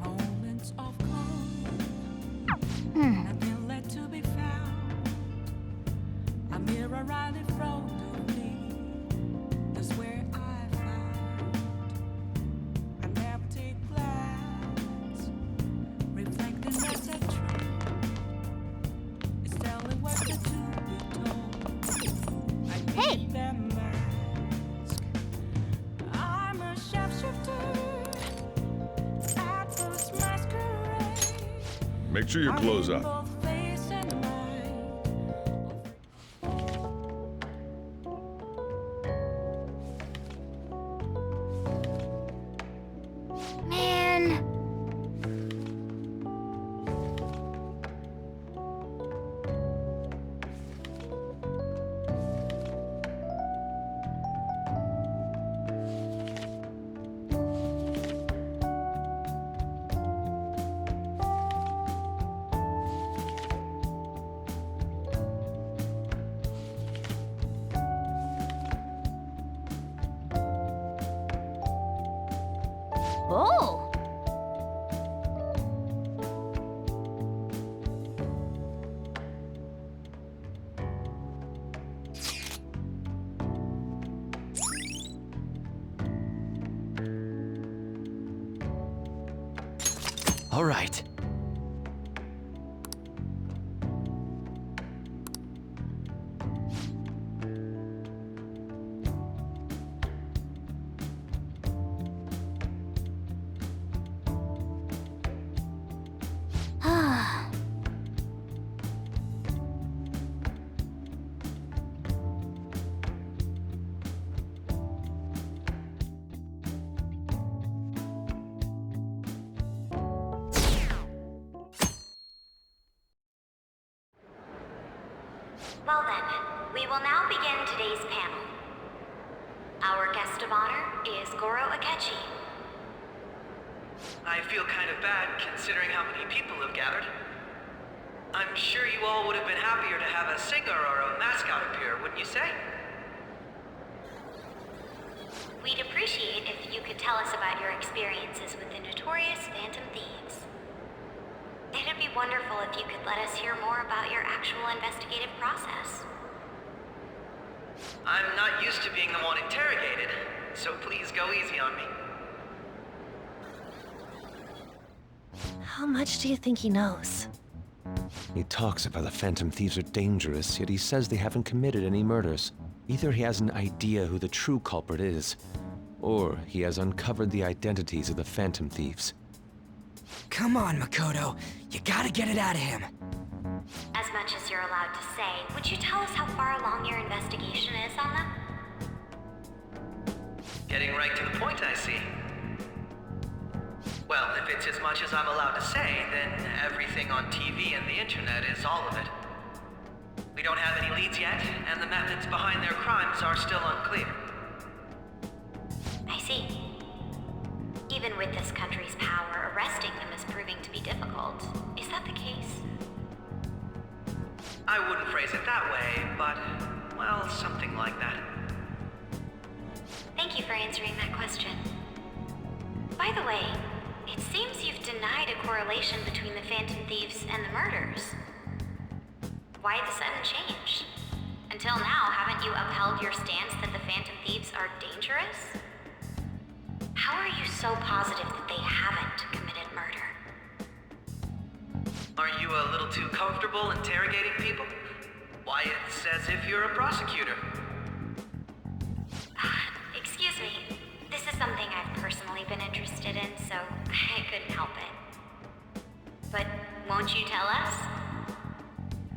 Moments of calm, nothing left to be found. A mirror right in front of me, that's where I found an empty glass, reflecting as a truth. It's telling what the to be told. I need that mask. I'm a sharpshooter. Make sure you close up. Man. Oh. All right. Well then, we will now begin today's panel. Our guest of honor is Goro Akechi. I feel kind of bad considering how many people have gathered. I'm sure you all would have been happier to have a singer or a mascot appear, wouldn't you say? We'd appreciate if you could tell us about your experiences with the notorious Phantom Thieves. It'd be wonderful if you could let us hear more about your actual investigative process. I'm not used to being the one interrogated, so please go easy on me. How much do you think he knows? He talks about the Phantom Thieves are dangerous, yet he says they haven't committed any murders. Either he has an idea who the true culprit is, or he has uncovered the identities of the Phantom Thieves. Come on, Makoto. You gotta get it out of him. As much as you're allowed to say, would you tell us how far along your investigation is on them? Getting right to the point, I see. Well, if it's as much as I'm allowed to say, then everything on TV and the internet is all of it. We don't have any leads yet, and the methods behind their crimes are still unclear. I see. Even with this country's power, arresting them is proving to be difficult. Is that the case? I wouldn't phrase it that way, but, well, something like that. Thank you for answering that question. By the way, it seems you've denied a correlation between the Phantom Thieves and the murders. Why the sudden change? Until now, haven't you upheld your stance that the Phantom Thieves are dangerous? How are you so positive that they haven't committed murder? Are you a little too comfortable interrogating people? Why, it's as if you're a prosecutor. Excuse me. This is something I've personally been interested in, so I couldn't help it. But won't you tell us?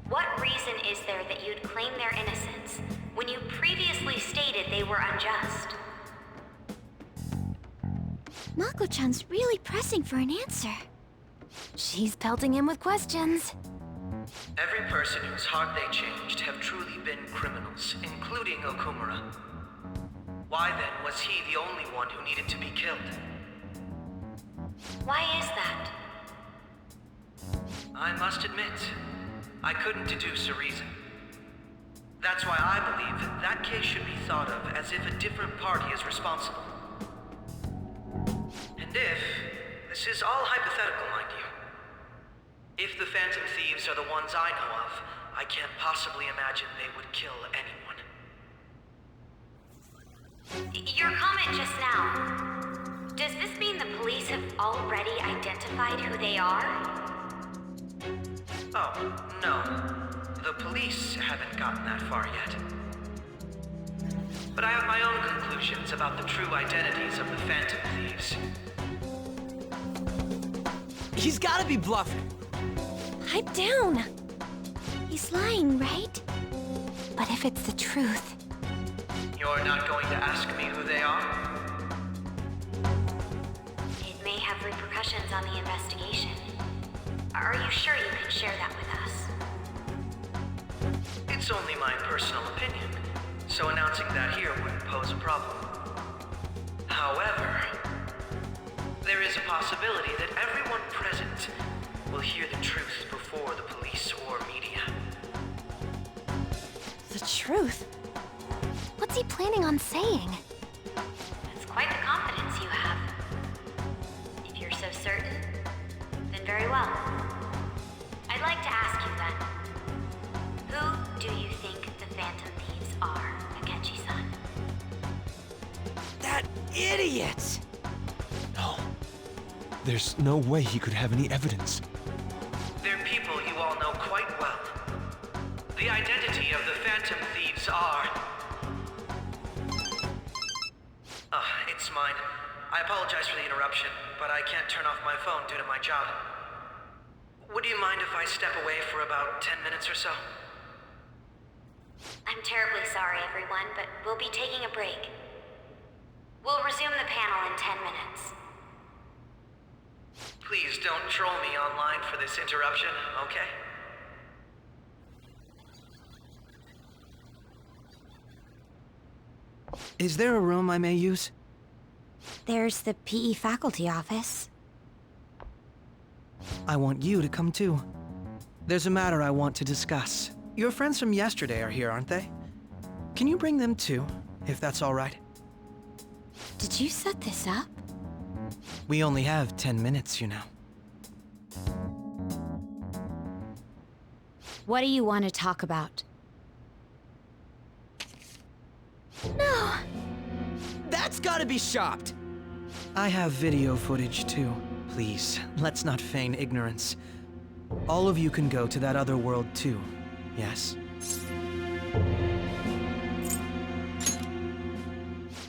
What reason is there that you'd claim their innocence when you previously stated they were unjust? Mako-chan's really pressing for an answer. She's pelting him with questions. Every person whose heart they changed have truly been criminals, including Okumura. Why then was he the only one who needed to be killed? Why is that? I must admit, I couldn't deduce a reason. That's why I believe that case should be thought of as if a different party is responsible. And if, this is all hypothetical, mind you, if the Phantom Thieves are the ones I know of, I can't possibly imagine they would kill anyone. Your comment just now, does this mean the police have already identified who they are? Oh, no. The police haven't gotten that far yet. But I have my own conclusions about the true identities of the Phantom Thieves. He's gotta be bluffing. Pipe down. He's lying, right? But if it's the truth... You're not going to ask me who they are? It may have repercussions on the investigation. Are you sure you can share that with us? It's only my personal opinion, so announcing that here wouldn't pose a problem. However, there is a possibility that everyone present will hear the truth before the police or media. The truth? What's he planning on saying? That's quite the confidence you have. If you're so certain, then very well. I'd like to ask you then, who do you think the Phantom Thieves are, Akechi-san? That idiot! No. There's no way he could have any evidence. They're people you all know quite well. The identity of the Phantom Thieves are... it's mine. I apologize for the interruption, but I can't turn off my phone due to my job. Would you mind if I step away for about 10 minutes or so? I'm terribly sorry, everyone, but we'll be taking a break. We'll resume the panel in 10 minutes. Please don't troll me online for this interruption, okay? Is there a room I may use? There's the PE faculty office. I want you to come too. There's a matter I want to discuss. Your friends from yesterday are here, aren't they? Can you bring them too, if that's all right? Did you set this up? We only have 10 minutes, you know. What do you want to talk about? No! That's gotta be shopped! I have video footage too. Please, let's not feign ignorance. All of you can go to that other world too, yes?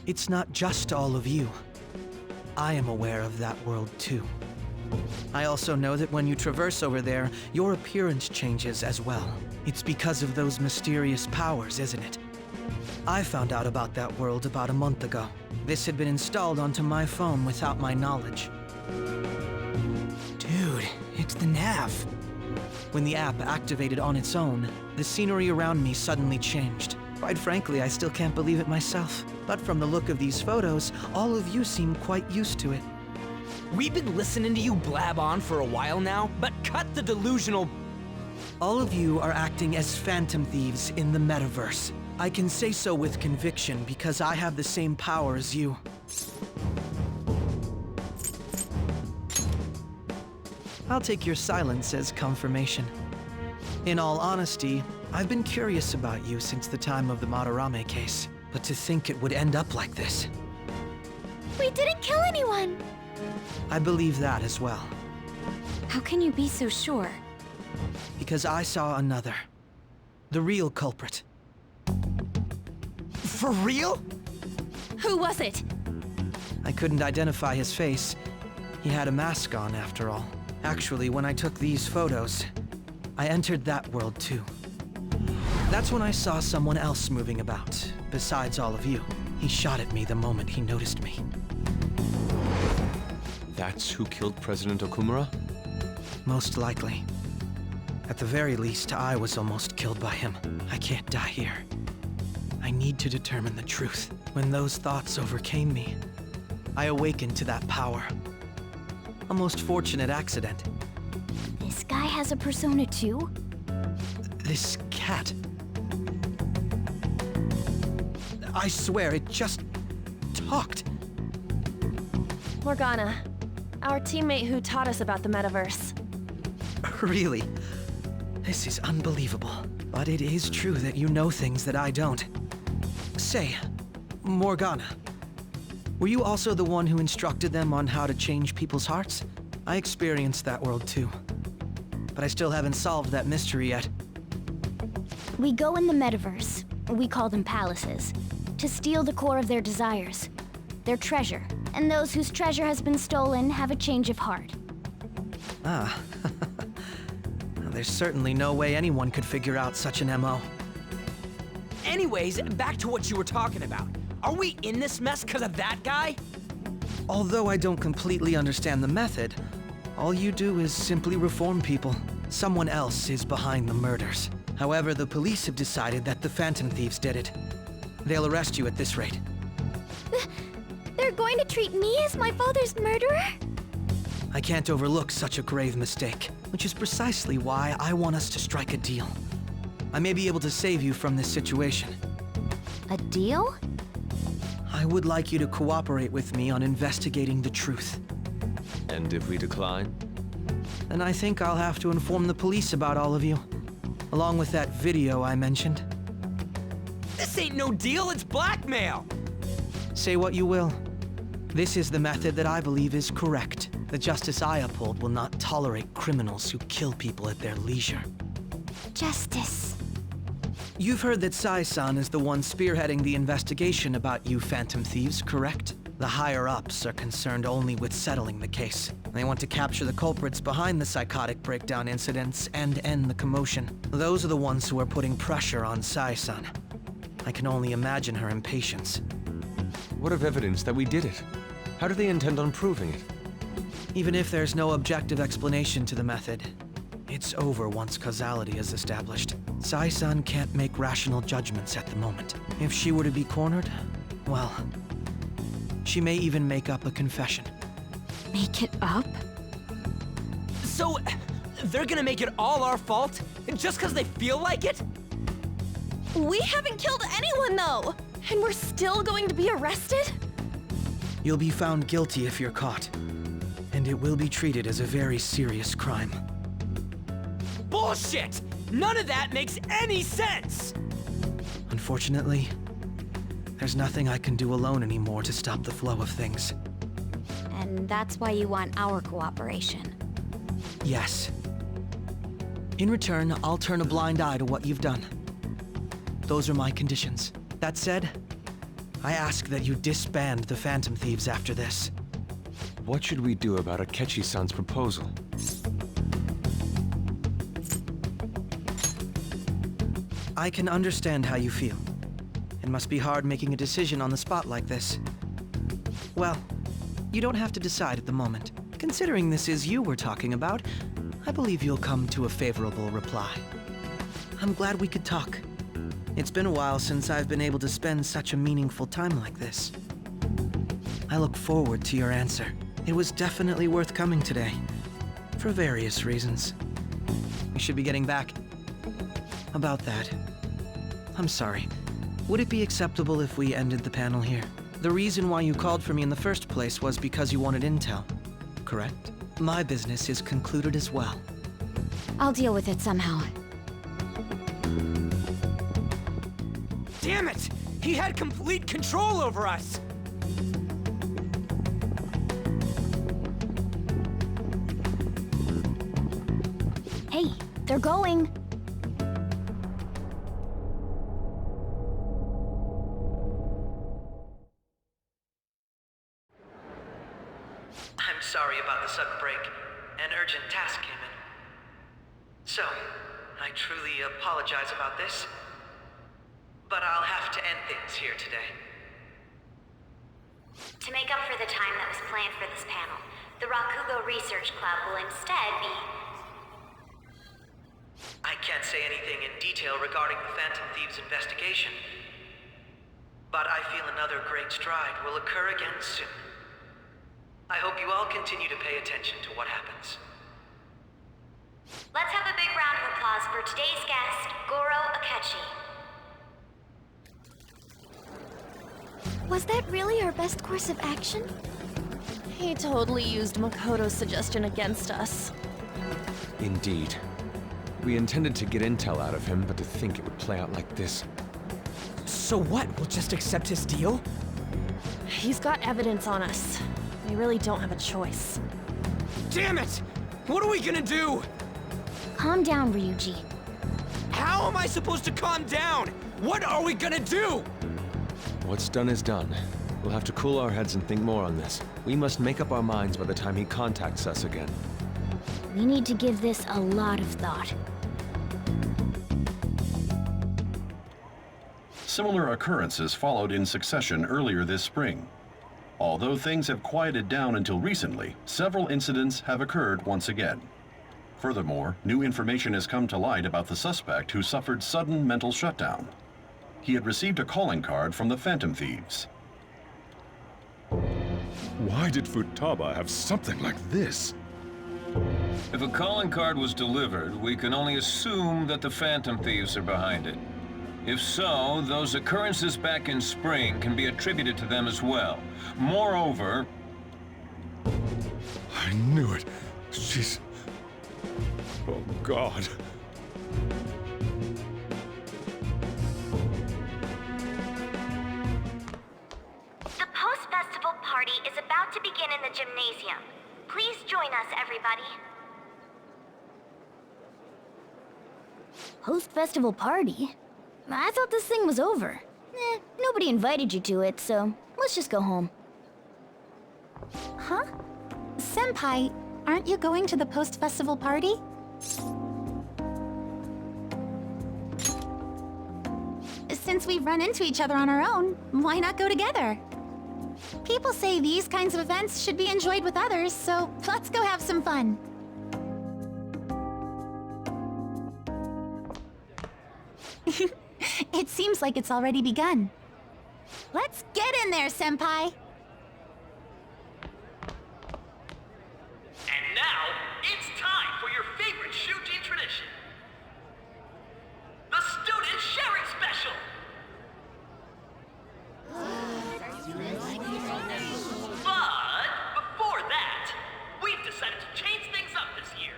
It's not just all of you. I am aware of that world too. I also know that when you traverse over there, your appearance changes as well. It's because of those mysterious powers, isn't it? I found out about that world about a month ago. This had been installed onto my phone without my knowledge. Dude, it's the nav. When the app activated on its own, the scenery around me suddenly changed. Quite frankly, I still can't believe it myself. But from the look of these photos, all of you seem quite used to it. We've been listening to you blab on for a while now, but cut the delusional... All of you are acting as phantom thieves in the metaverse. I can say so with conviction because I have the same power as you. I'll take your silence as confirmation. In all honesty, I've been curious about you since the time of the Madarame case, but to think it would end up like this. We didn't kill anyone! I believe that as well. How can you be so sure? Because I saw another. The real culprit. For real? Who was it? I couldn't identify his face. He had a mask on, after all. Actually, when I took these photos, I entered that world too. That's when I saw someone else moving about, besides all of you. He shot at me the moment he noticed me. That's who killed President Okumura? Most likely. At the very least, I was almost killed by him. I can't die here. I need to determine the truth. When those thoughts overcame me, I awakened to that power. A most fortunate accident. This guy has a persona too? This cat. I swear, it just talked. Morgana, our teammate who taught us about the metaverse. Really? This is unbelievable. But it is true that you know things that I don't. Say, Morgana, were you also the one who instructed them on how to change people's hearts? I experienced that world too. But I still haven't solved that mystery yet. We go in the metaverse, we call them palaces, to steal the core of their desires, their treasure. And those whose treasure has been stolen have a change of heart. Ah. There's certainly no way anyone could figure out such an MO. Anyways, back to what you were talking about. Are we in this mess because of that guy? Although I don't completely understand the method, all you do is simply reform people. Someone else is behind the murders. However, the police have decided that the Phantom Thieves did it. They'll arrest you at this rate. They're going to treat me as my father's murderer? I can't overlook such a grave mistake, which is precisely why I want us to strike a deal. I may be able to save you from this situation. A deal? I would like you to cooperate with me on investigating the truth. And if we decline? Then I think I'll have to inform the police about all of you, along with that video I mentioned. This ain't no deal, it's blackmail! Say what you will. This is the method that I believe is correct. The justice I uphold will not tolerate criminals who kill people at their leisure. Justice. You've heard that Sai-san is the one spearheading the investigation about you Phantom Thieves, correct? The higher-ups are concerned only with settling the case. They want to capture the culprits behind the psychotic breakdown incidents and end the commotion. Those are the ones who are putting pressure on Sai-san. I can only imagine her impatience. What of evidence that we did it? How do they intend on proving it? Even if there's no objective explanation to the method, it's over once causality is established. Sai-san can't make rational judgments at the moment. If she were to be cornered, well, she may even make up a confession. Make it up? So, they're gonna make it all our fault? Just because they feel like it? We haven't killed anyone, though! And we're still going to be arrested? You'll be found guilty if you're caught. And it will be treated as a very serious crime. Bullshit! None of that makes any sense! Unfortunately, there's nothing I can do alone anymore to stop the flow of things. And that's why you want our cooperation. Yes. In return, I'll turn a blind eye to what you've done. Those are my conditions. That said, I ask that you disband the Phantom Thieves after this. What should we do about Akechi-san's proposal? I can understand how you feel. It must be hard making a decision on the spot like this. Well, you don't have to decide at the moment. Considering this is you we're talking about, I believe you'll come to a favorable reply. I'm glad we could talk. It's been a while since I've been able to spend such a meaningful time like this. I look forward to your answer. It was definitely worth coming today, for various reasons. We should be getting back. About that, I'm sorry. Would it be acceptable if we ended the panel here? The reason why you called for me in the first place was because you wanted intel, correct? My business is concluded as well. I'll deal with it somehow. Damn it! He had complete control over us! Hey, they're going. I'm sorry about the sudden break. An urgent task came in. So, I truly apologize about this. But I'll have to end things here today. To make up for the time that was planned for this panel, the Rakugo Research Club will instead be... I can't say anything in detail regarding the Phantom Thieves investigation. But I feel another great stride will occur again soon. I hope you all continue to pay attention to what happens. Let's have a big round of applause for today's guest, Goro Akechi. Was that really our best course of action? He totally used Makoto's suggestion against us. Indeed. We intended to get intel out of him, but to think it would play out like this. So what? We'll just accept his deal? He's got evidence on us. We really don't have a choice. Damn it! What are we gonna do? Calm down, Ryuji. How am I supposed to calm down? What are we gonna do? What's done is done. We'll have to cool our heads and think more on this. We must make up our minds by the time he contacts us again. We need to give this a lot of thought. Similar occurrences followed in succession earlier this spring. Although things have quieted down until recently, several incidents have occurred once again. Furthermore, new information has come to light about the suspect who suffered sudden mental shutdown. He had received a calling card from the Phantom Thieves. Why did Futaba have something like this? If a calling card was delivered, we can only assume that the Phantom Thieves are behind it. If so, those occurrences back in spring can be attributed to them as well. Moreover... I knew it. She's... Oh, God. The post-festival party is about to begin in the gymnasium. Please join us, everybody. Post-festival party? I thought this thing was over. Nobody invited you to it, so let's just go home. Huh? Senpai, aren't you going to the post-festival party? Since we've run into each other on our own, why not go together? People say these kinds of events should be enjoyed with others, so let's go have some fun. It seems like it's already begun. Let's get in there, Senpai! And now, it's time for your favorite Shuji tradition. The Student Sharing Special! But before that, we've decided to change things up this year.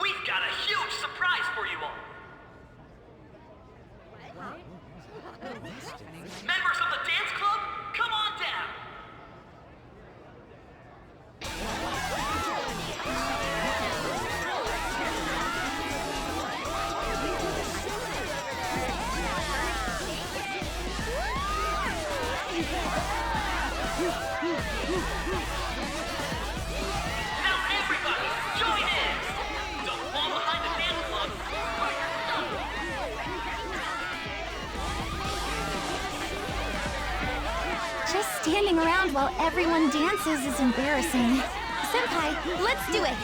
We've got a huge surprise for you all. Members of the dance club, Now everybody, join in! Don't fall behind the dance club. Just standing around while everyone dances is embarrassing. Senpai, let's do it!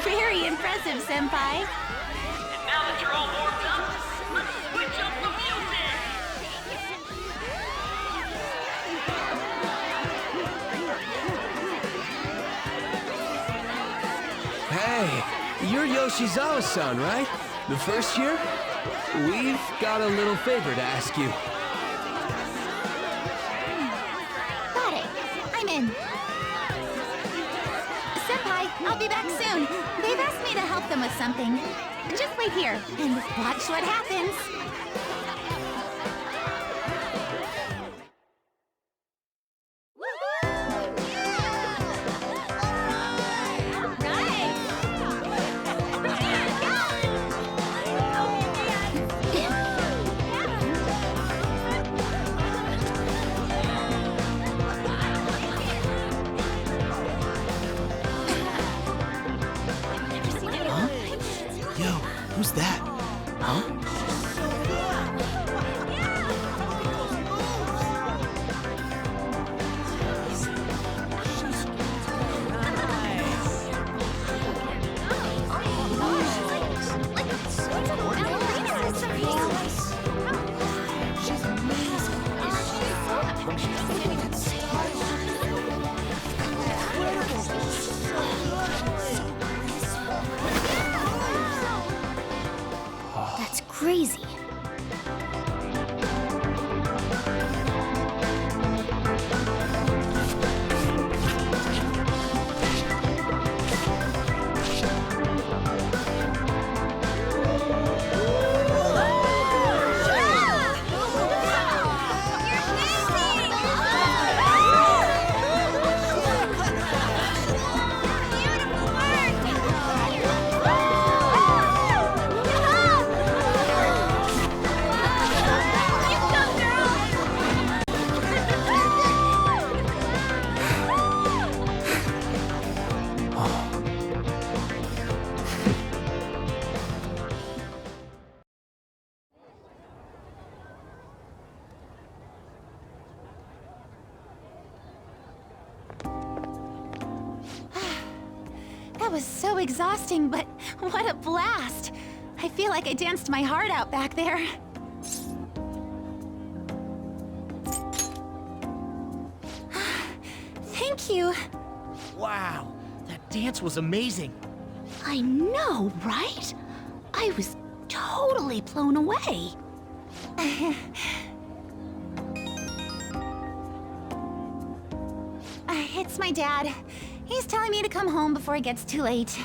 Very impressive, Senpai. And now that you're all warmed up, let's switch up the music! Hey, you're Yoshizawa-san, right? The first year? We've got a little favor to ask you. Got it. I'm in. Senpai, I'll be back soon. They've asked me to help them with something. Just wait here and watch what happens. Yo, who's that? Huh? That's crazy. That was so exhausting, but what a blast! I feel like I danced my heart out back there. Thank you. Wow, that dance was amazing. I know, right? I was totally blown away. It's my dad. He's telling me to come home before it gets too late.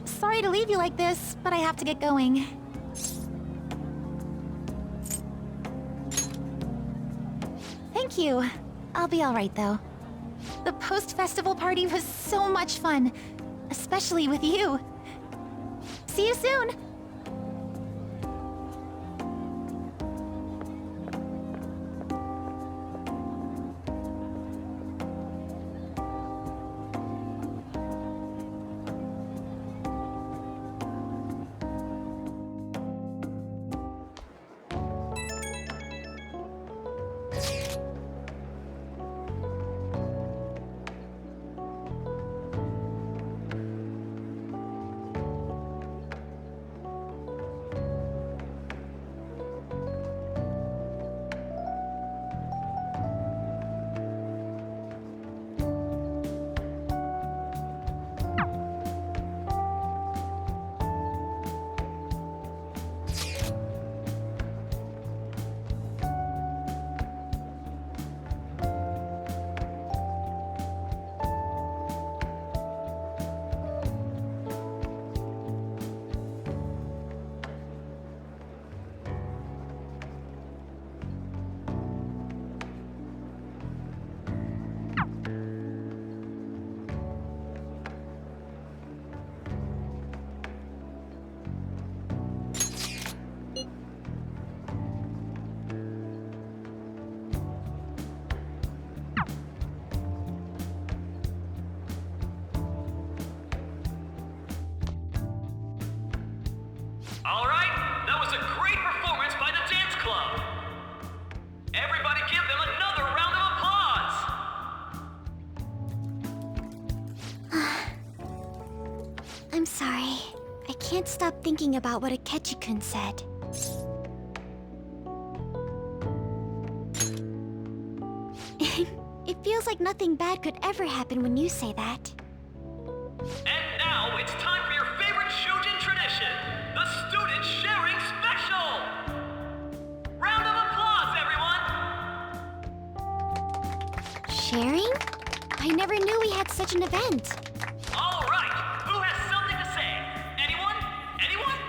Sorry to leave you like this, but I have to get going. Thank you. I'll be all right, though. The post-festival party was so much fun, especially with you. See you soon! can't stop thinking about what Akechi-kun said. It feels like nothing bad could ever happen when you say that. And now it's time for your favorite Shujin tradition, the Student Sharing Special! Round of applause, everyone! Sharing? I never knew we had such an event. All right, who has something to say? Anyone? Anyone?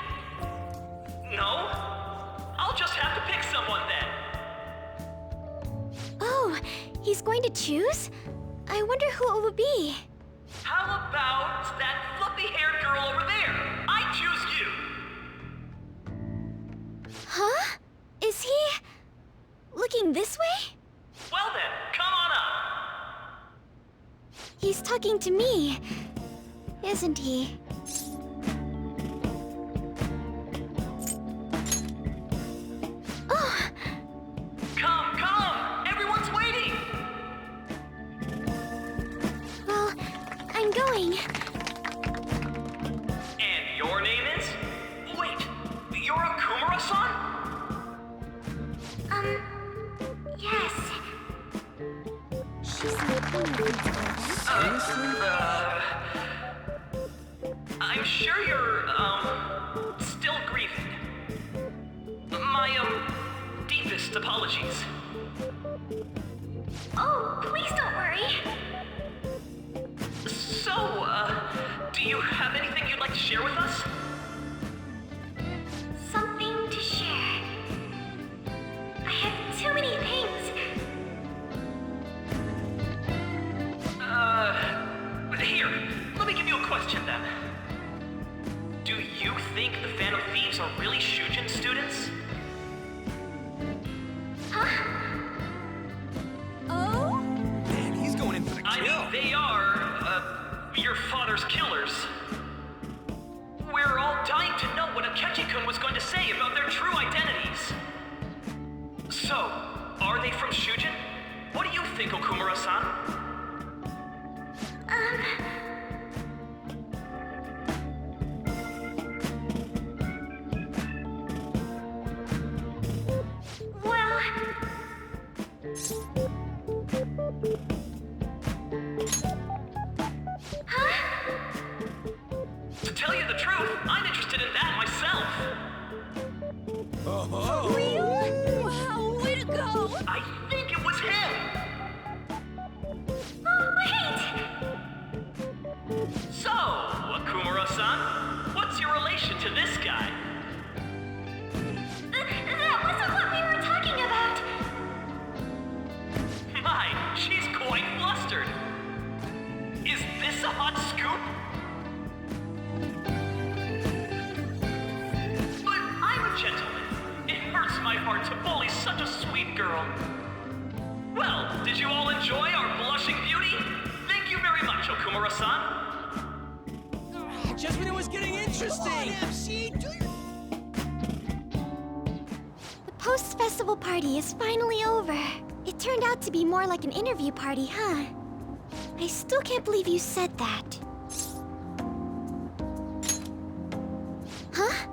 No? I'll just have to pick someone then. Oh, he's going to choose? I wonder who it would be. How about that fluffy-haired girl over there? I choose you! Huh? Is he... looking this way? Well then, come on up! He's talking to me, isn't he? Oh! Come! Everyone's waiting! Well, I'm going. And your name is? Wait, you're Akumura-san? Yes. She's making I'm sure you're, still grieving. My, deepest apologies. Oh, please don't worry. So, do you have anything you'd like to share with us? Something to share. I have too many things. Here, let me give you a question then. Do you think the Phantom Thieves are really Shujin students? Huh? Oh? Man, he's going in for the kill. I mean, they are, your father's killers. We're all dying to know what Akechi-kun was going to say about their true identities. So, are they from Shujin? What do you think, Okumura-san? Well... Huh? To tell you the truth, I'm interested in that myself. Oh. Real? Wow, way to go! I think it was him. Oh, wait! So, Akumura-san, what's your relation to this guy? That wasn't what we were talking about. My, she's quite flustered. Is this a hot scoop? But I'm a gentleman. It hurts my heart to bully such a sweet girl. Well, did you all enjoy our blushing beauty? Thank you very much, Okumura-san. Just when it was getting interesting! The post-festival party is finally over. It turned out to be more like an interview party, huh? I still can't believe you said that. Huh?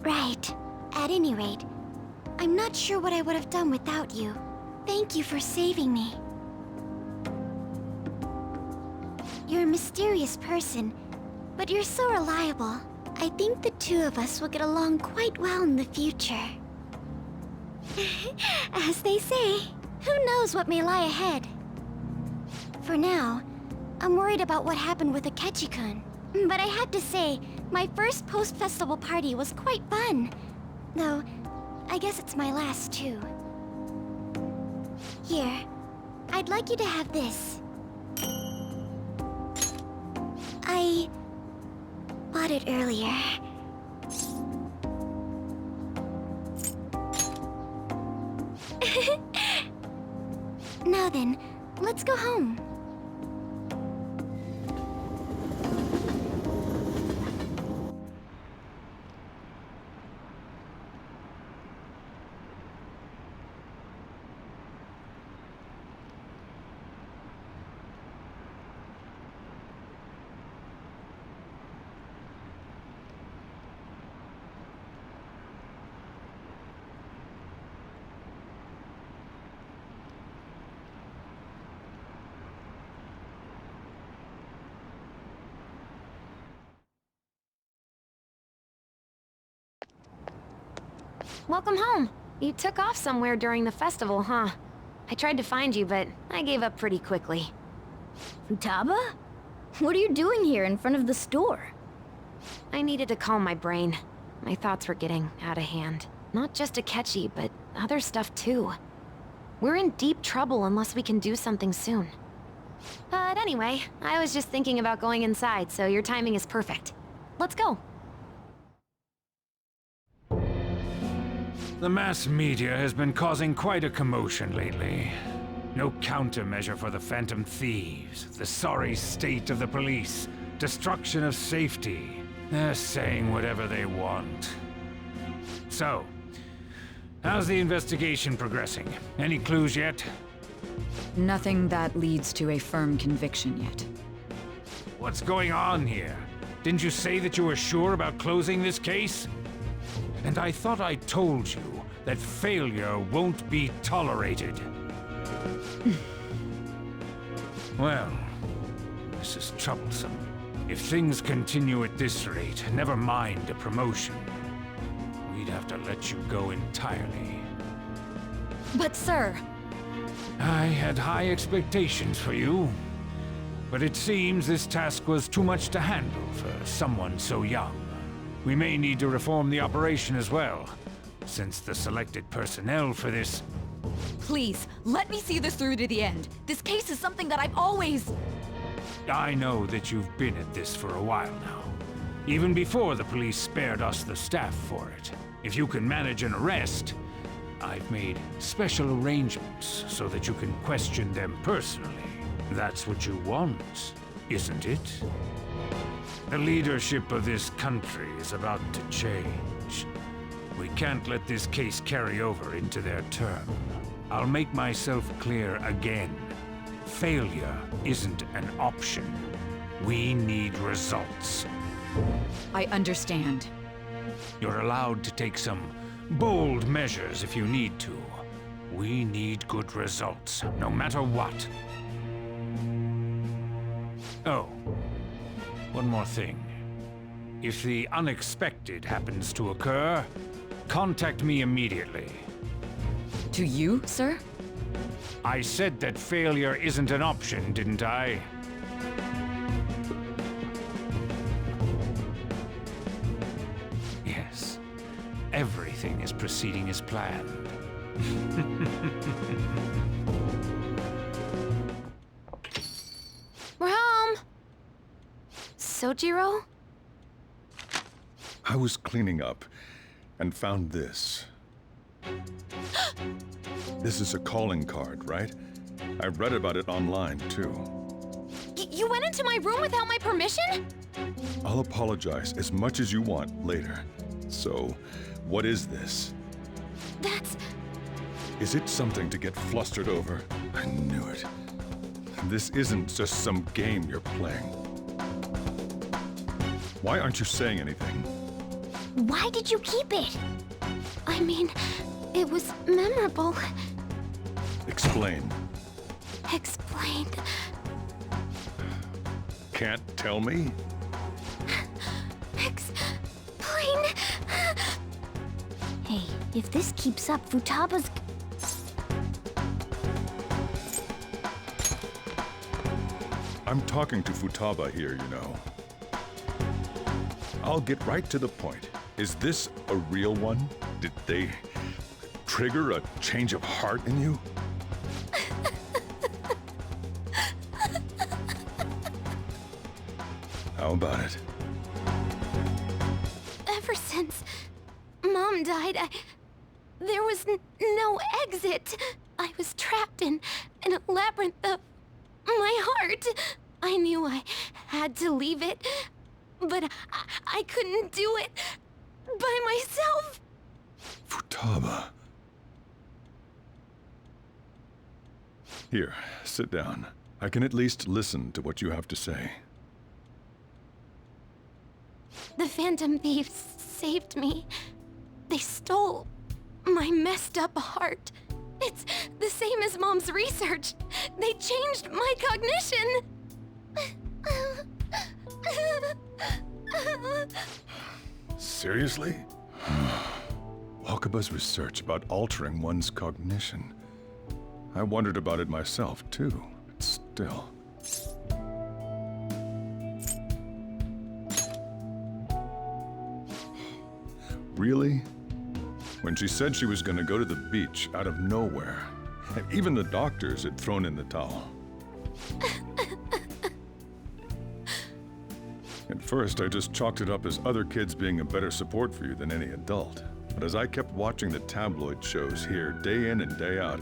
Right. At any rate, I'm not sure what I would have done without you. Thank you for saving me. You're a mysterious person, but you're so reliable. I think the two of us will get along quite well in the future. As they say, who knows what may lie ahead? For now, I'm worried about what happened with Akechi-kun. But I have to say, my first post-festival party was quite fun. Though, I guess it's my last too. Here, I'd like you to have this. I bought it earlier. Now then, let's go home. welcome home. You took off somewhere during the festival, huh? I tried to find you, but I gave up pretty quickly. Futaba? What are you doing here in front of the store? I needed to calm my brain. My thoughts were getting out of hand. Not just Akechi, but other stuff too. We're in deep trouble unless we can do something soon. But anyway, I was just thinking about going inside, so your timing is perfect. Let's go. The mass media has been causing quite a commotion lately. No countermeasure for the Phantom Thieves, the sorry state of the police, destruction of safety. They're saying whatever they want. So, how's the investigation progressing? Any clues yet? Nothing that leads to a firm conviction yet. What's going on here? Didn't you say that you were sure about closing this case? And I thought I told you that failure won't be tolerated. Well, this is troublesome. If things continue at this rate, never mind a promotion. We'd have to let you go entirely. But sir... I had high expectations for you. But it seems this task was too much to handle for someone so young. We may need to reform the operation as well, since the selected personnel for this... Please, let me see this through to the end. This case is something that I've always... I know that you've been at this for a while now. Even before the police spared us the staff for it. If you can manage an arrest, I've made special arrangements so that you can question them personally. That's what you want, isn't it? The leadership of this country is about to change. We can't let this case carry over into their term. I'll make myself clear again. Failure isn't an option. We need results. I understand. You're allowed to take some bold measures if you need to. We need good results, no matter what. Oh, one more thing. If the unexpected happens to occur, contact me immediately. To you, sir? I said that failure isn't an option, didn't I? Yes. Everything is proceeding as planned. We're home! Sojiro? I was cleaning up and found this. This is a calling card, right? I read about it online, too. You went into my room without my permission? I'll apologize as much as you want later. So, what is this? That's... Is it something to get flustered over? I knew it. This isn't just some game you're playing. Why aren't you saying anything? Why did you keep it? I mean, it was memorable. Explain. Explain. Can't tell me? Explain. Hey, if this keeps up, Futaba's... I'm talking to Futaba here, you know. I'll get right to the point. Is this a real one? Did they trigger a change of heart in you? How about it? Ever since Mom died, there was no exit. I was trapped in a labyrinth of my heart. I knew I had to leave it, but I couldn't do it by myself. Futaba. Here, sit down. I can at least listen to what you have to say. The Phantom Thieves saved me. They stole my messed up heart. It's the same as Mom's research. They changed my cognition. Seriously? Wakaba's research about altering one's cognition. I wondered about it myself, too, but still. Really? When she said she was going to go to the beach out of nowhere, and even the doctors had thrown in the towel. At first, I just chalked it up as other kids being a better support for you than any adult. But as I kept watching the tabloid shows here, day in and day out,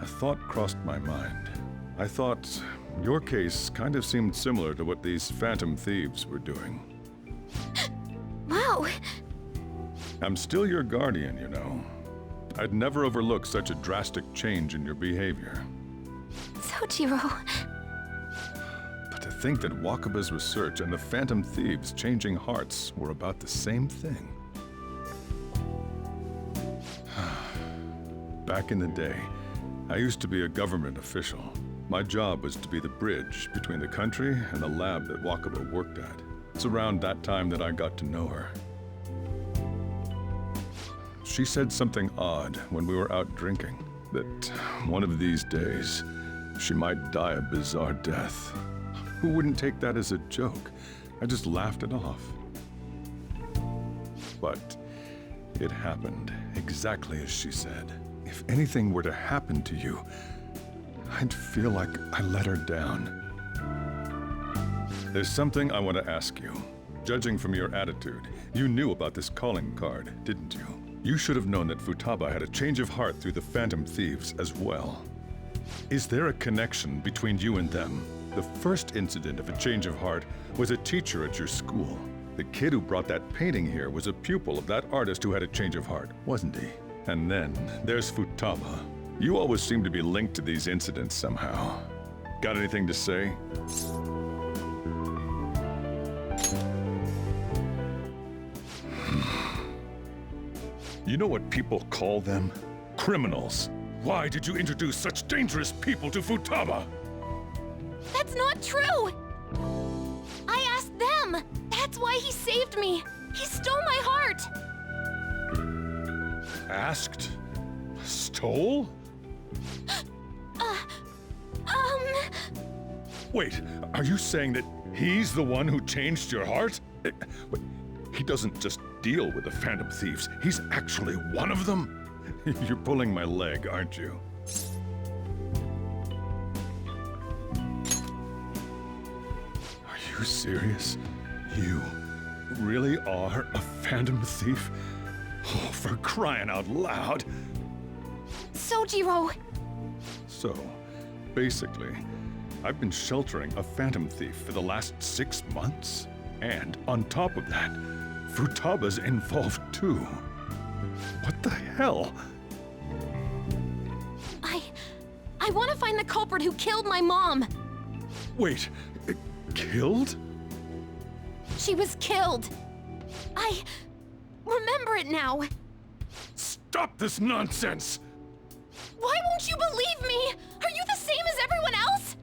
a thought crossed my mind. I thought your case kind of seemed similar to what these phantom thieves were doing. Wow. I'm still your guardian, you know. I'd never overlook such a drastic change in your behavior. Sojiro. But to think that Wakaba's research and the phantom thieves changing hearts were about the same thing. Back in the day, I used to be a government official. My job was to be the bridge between the country and the lab that Wakaba worked at. It's around that time that I got to know her. She said something odd when we were out drinking, that one of these days, she might die a bizarre death. Who wouldn't take that as a joke? I just laughed it off. But it happened exactly as she said. If anything were to happen to you, I'd feel like I let her down. There's something I want to ask you. Judging from your attitude, you knew about this calling card, didn't you? You should have known that Futaba had a change of heart through the Phantom Thieves as well. Is there a connection between you and them? The first incident of a change of heart was a teacher at your school. The kid who brought that painting here was a pupil of that artist who had a change of heart, wasn't he? And then there's Futaba. You always seem to be linked to these incidents somehow. Got anything to say? You know what people call them? Criminals. Why did you introduce such dangerous people to Futaba? That's not true! I asked them! That's why he saved me! He stole my heart! Asked? Stole? Wait, are you saying that he's the one who changed your heart? Wait, he doesn't just deal with the Phantom Thieves, he's actually one of them? You're pulling my leg, aren't you? Are you serious? You really are a Phantom Thief? Oh, for crying out loud! Sojiro! So, basically, I've been sheltering a Phantom Thief for the last 6 months. And on top of that, Futaba's involved too. What the hell? I want to find the culprit who killed my mom! Wait, killed? She was killed! I remember it now! Stop this nonsense! Why won't you believe me? Are you the same as everyone else?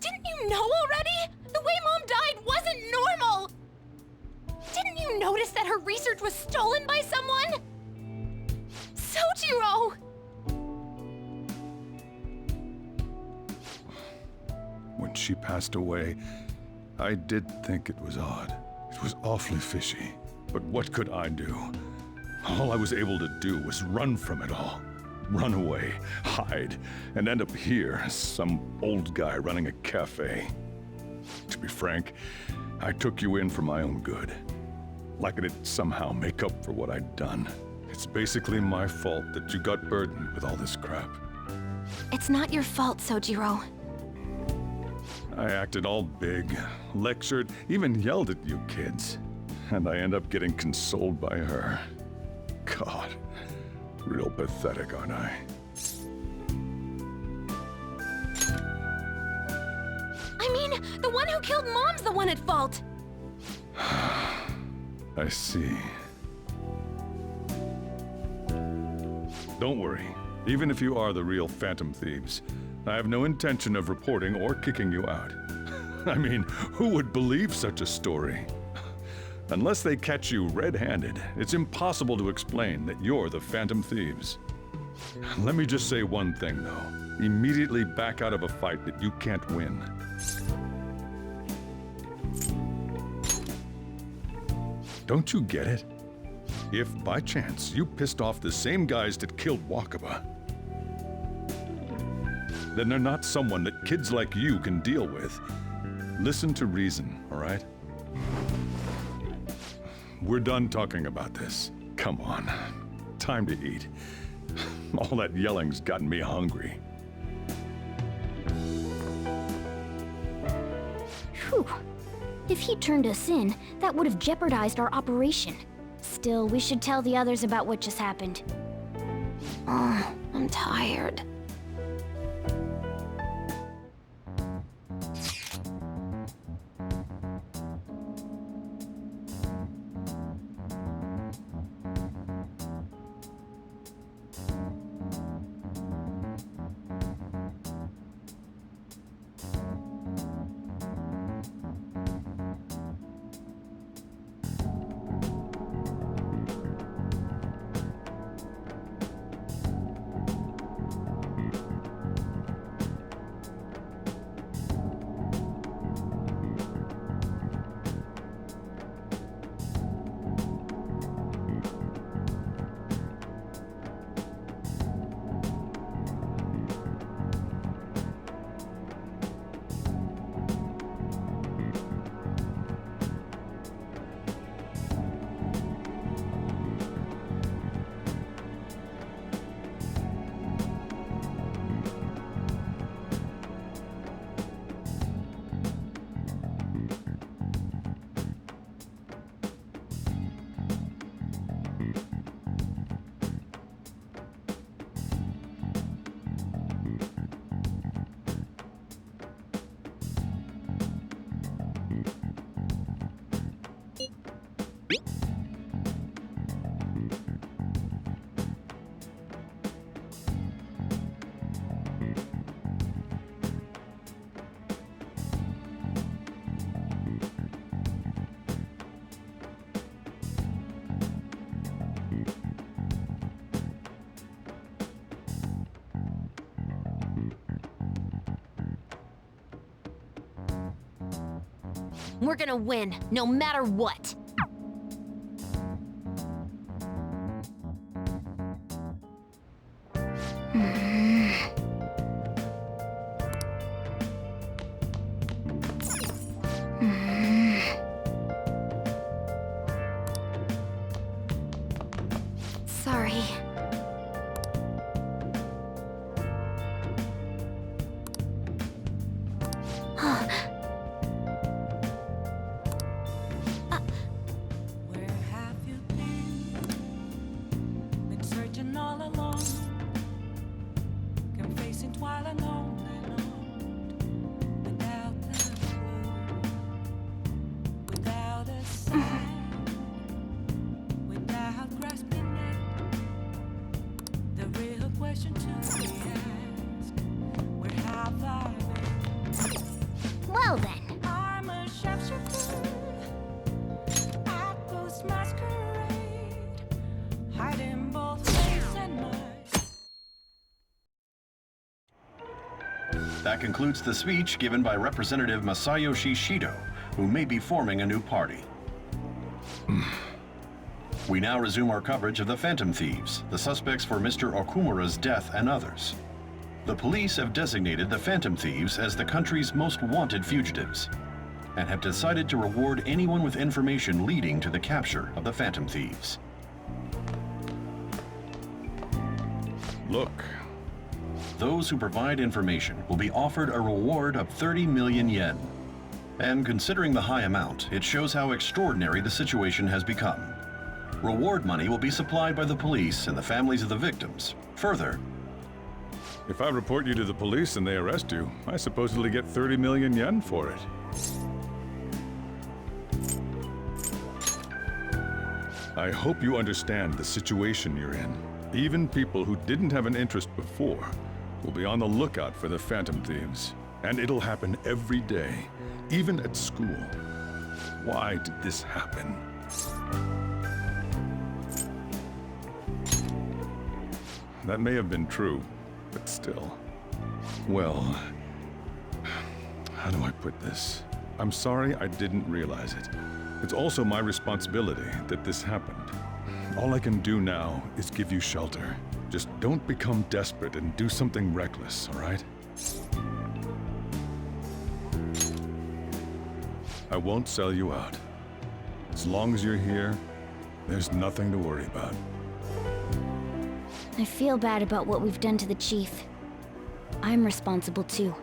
Didn't you know already? The way Mom died wasn't normal! Didn't you notice that her research was stolen by someone? Sojiro! When she passed away, I did think it was odd. It was awfully fishy. But what could I do? All I was able to do was run from it all. Run away, hide, and end up here as some old guy running a cafe. To be frank, I took you in for my own good. Like it'd somehow make up for what I'd done. It's basically my fault that you got burdened with all this crap. It's not your fault, Sojiro. I acted all big, lectured, even yelled at you kids. And I end up getting consoled by her. God, real pathetic, aren't I? I mean, the one who killed Mom's the one at fault! I see. Don't worry. Even if you are the real Phantom Thieves, I have no intention of reporting or kicking you out. I mean, who would believe such a story? Unless they catch you red-handed, it's impossible to explain that you're the Phantom Thieves. Let me just say one thing, though. Immediately back out of a fight that you can't win. Don't you get it? If, by chance, you pissed off the same guys that killed Wakaba, then they're not someone that kids like you can deal with. Listen to reason, all right? We're done talking about this. Come on. Time to eat. All that yelling's gotten me hungry. Whew. If he turned us in, that would have jeopardized our operation. Still, we should tell the others about what just happened. Oh, I'm tired. We're gonna win, no matter what. Sorry. Where have you been? Been searching all along, confessing while alone without a clue, without a sign, without grasping it. The real question to be asked: where have I been? Well then. I'm a sharpshooter. Masquerade, hiding both face and mind. That concludes the speech given by Representative Masayoshi Shido, who may be forming a new party. We now resume our coverage of the Phantom Thieves, the suspects for Mr. Okumura's death and others. The police have designated the Phantom Thieves as the country's most wanted fugitives, and have decided to reward anyone with information leading to the capture of the Phantom Thieves. Look. Those who provide information will be offered a reward of 30 million yen. And considering the high amount, it shows how extraordinary the situation has become. Reward money will be supplied by the police and the families of the victims. Further, If I report you to the police and they arrest you, I supposedly get 30 million yen for it. I hope you understand the situation you're in. Even people who didn't have an interest before will be on the lookout for the Phantom Thieves. And it'll happen every day, even at school. Why did this happen? That may have been true, but still. Well, how do I put this? I'm sorry I didn't realize it. It's also my responsibility that this happened. All I can do now is give you shelter. Just don't become desperate and do something reckless, all right? I won't sell you out. As long as you're here, there's nothing to worry about. I feel bad about what we've done to the chief. I'm responsible too.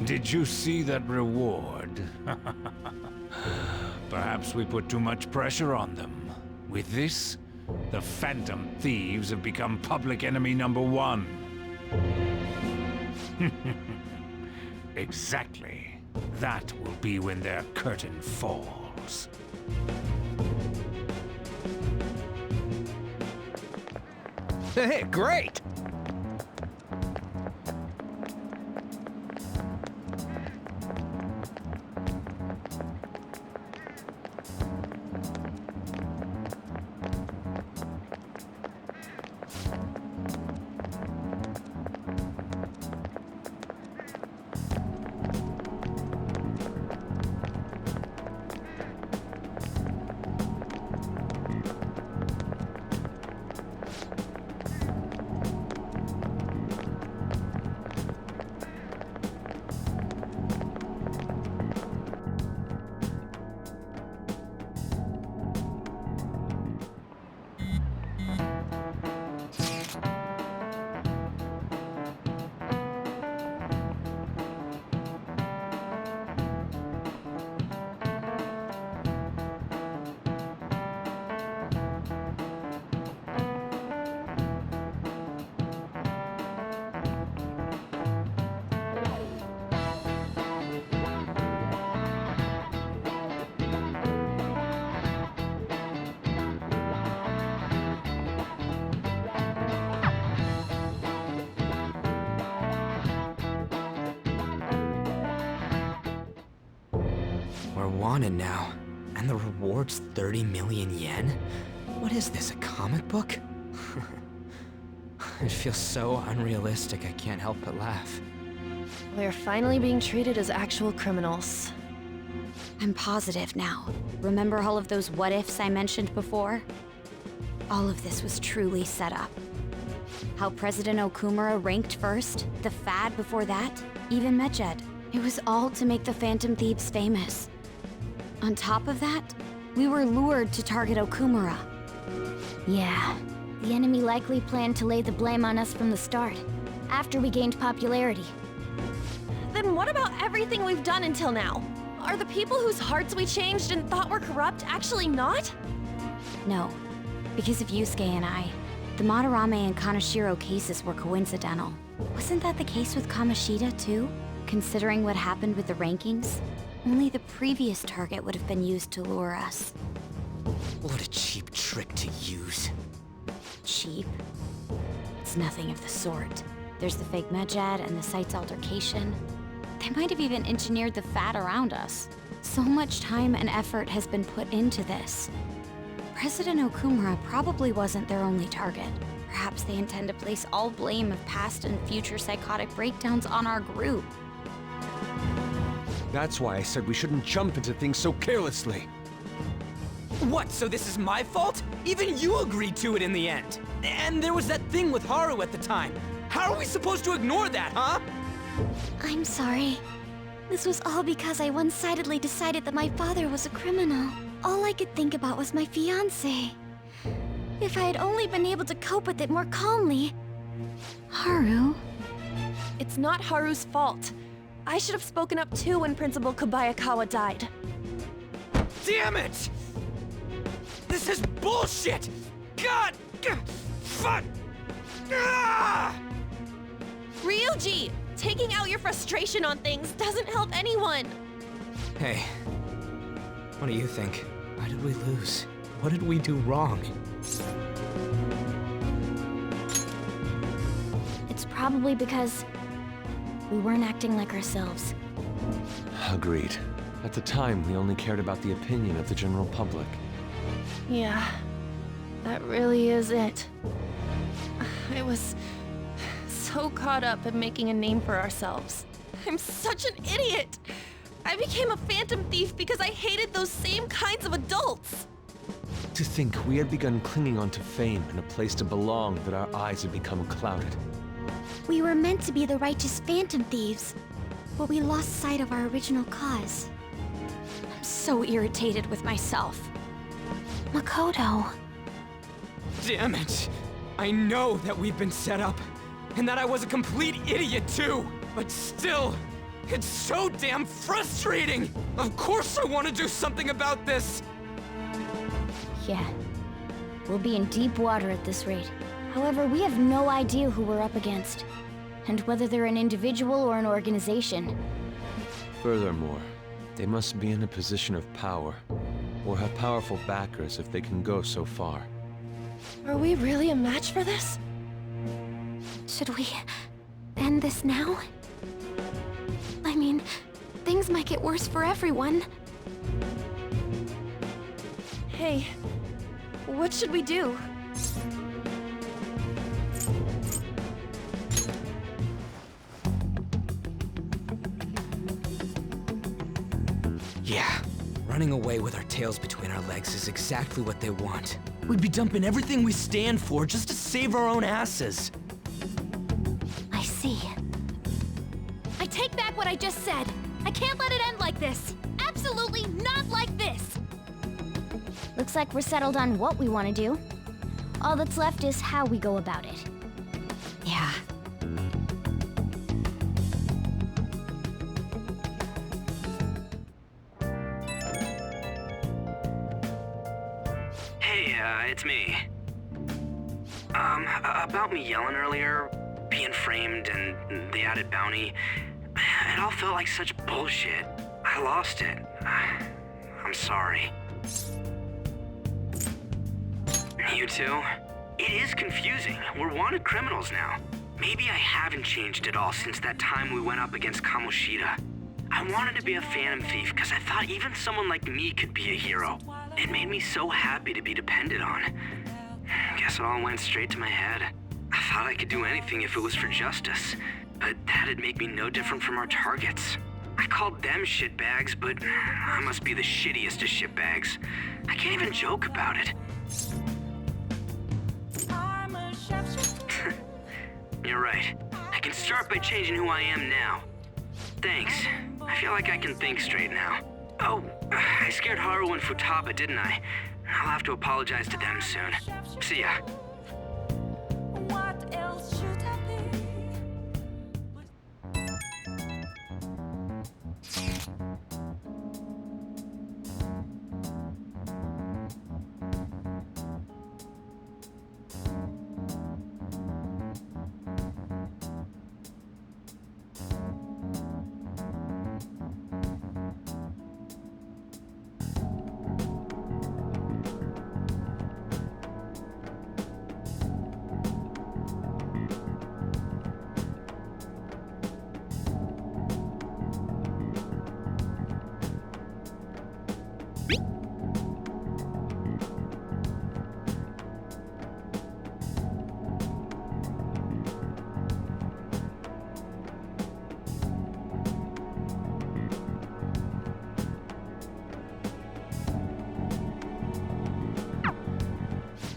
Did you see that reward? Perhaps we put too much pressure on them. With this, the Phantom Thieves have become public enemy #1. Exactly. That will be when their curtain falls. Hey, great! We're wanted now, and the reward's 30 million yen? What is this, a comic book? It feels so unrealistic I can't help but laugh. We're finally being treated as actual criminals. I'm positive now. Remember all of those what-ifs I mentioned before? All of this was truly set up. How President Okumura ranked first, the Fad before that, even Medjed. It was all to make the Phantom Thieves famous. On top of that, we were lured to target Okumura. Yeah, the enemy likely planned to lay the blame on us from the start, after we gained popularity. Then what about everything we've done until now? Are the people whose hearts we changed and thought were corrupt actually not? No, because of Yusuke and I, the Madarame and Kaneshiro cases were coincidental. Wasn't that the case with Kamoshida too? Considering what happened with the rankings, only the previous target would have been used to lure us. What a cheap trick to use. Cheap? It's nothing of the sort. There's the fake Medjed and the site's altercation. They might have even engineered the Fad around us. So much time and effort has been put into this. President Okumura probably wasn't their only target. Perhaps they intend to place all blame of past and future psychotic breakdowns on our group. That's why I said we shouldn't jump into things so carelessly. What, so this is my fault? Even you agreed to it in the end. And there was that thing with Haru at the time. How are we supposed to ignore that, huh? I'm sorry. This was all because I one-sidedly decided that my father was a criminal. All I could think about was my fiancé. If I had only been able to cope with it more calmly. Haru? It's not Haru's fault. I should have spoken up too when Principal Kobayakawa died. Damn it! This is bullshit! God! Fuck! Ah! Ryuji! Taking out your frustration on things doesn't help anyone! Hey, what do you think? Why did we lose? What did we do wrong? It's probably because we weren't acting like ourselves. Agreed. At the time, we only cared about the opinion of the general public. Yeah, that really is it. I was so caught up in making a name for ourselves. I'm such an idiot! I became a phantom thief because I hated those same kinds of adults! To think we had begun clinging onto fame and a place to belong, that our eyes had become clouded. We were meant to be the righteous phantom thieves, but we lost sight of our original cause. I'm so irritated with myself. Makoto. Damn it! I know that we've been set up, and that I was a complete idiot too! But still, it's so damn frustrating! Of course I want to do something about this! Yeah. We'll be in deep water at this rate. However, we have no idea who we're up against, and whether they're an individual or an organization. Furthermore, they must be in a position of power, or have powerful backers if they can go so far. Are we really a match for this? Should we end this now? I mean, things might get worse for everyone. Hey, what should we do? Yeah, running away with our tails between our legs is exactly what they want. We'd be dumping everything we stand for just to save our own asses. I see. I take back what I just said. I can't let it end like this. Absolutely not like this. Looks like we're settled on what we want to do. All that's left is how we go about it. Yeah. Hey, it's me. About me yelling earlier, being framed, and the added bounty, it all felt like such bullshit. I lost it. I'm sorry. You too? It is confusing. We're wanted criminals now. Maybe I haven't changed at all since that time we went up against Kamoshida. I wanted to be a phantom thief because I thought even someone like me could be a hero. It made me so happy to be depended on. Guess it all went straight to my head. I thought I could do anything if it was for justice, but that'd make me no different from our targets. I called them shitbags, but I must be the shittiest of shitbags. I can't even joke about it. You're right. I can start by changing who I am now. Thanks. I feel like I can think straight now. Oh, I scared Haru and Futaba, didn't I? I'll have to apologize to them soon. See ya. What else should I be?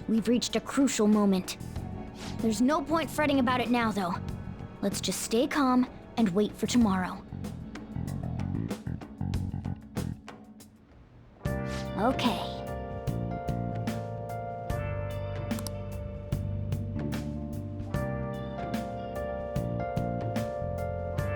We've reached a crucial moment. There's no point fretting about it now, though. Let's just stay calm and wait for tomorrow. Okay.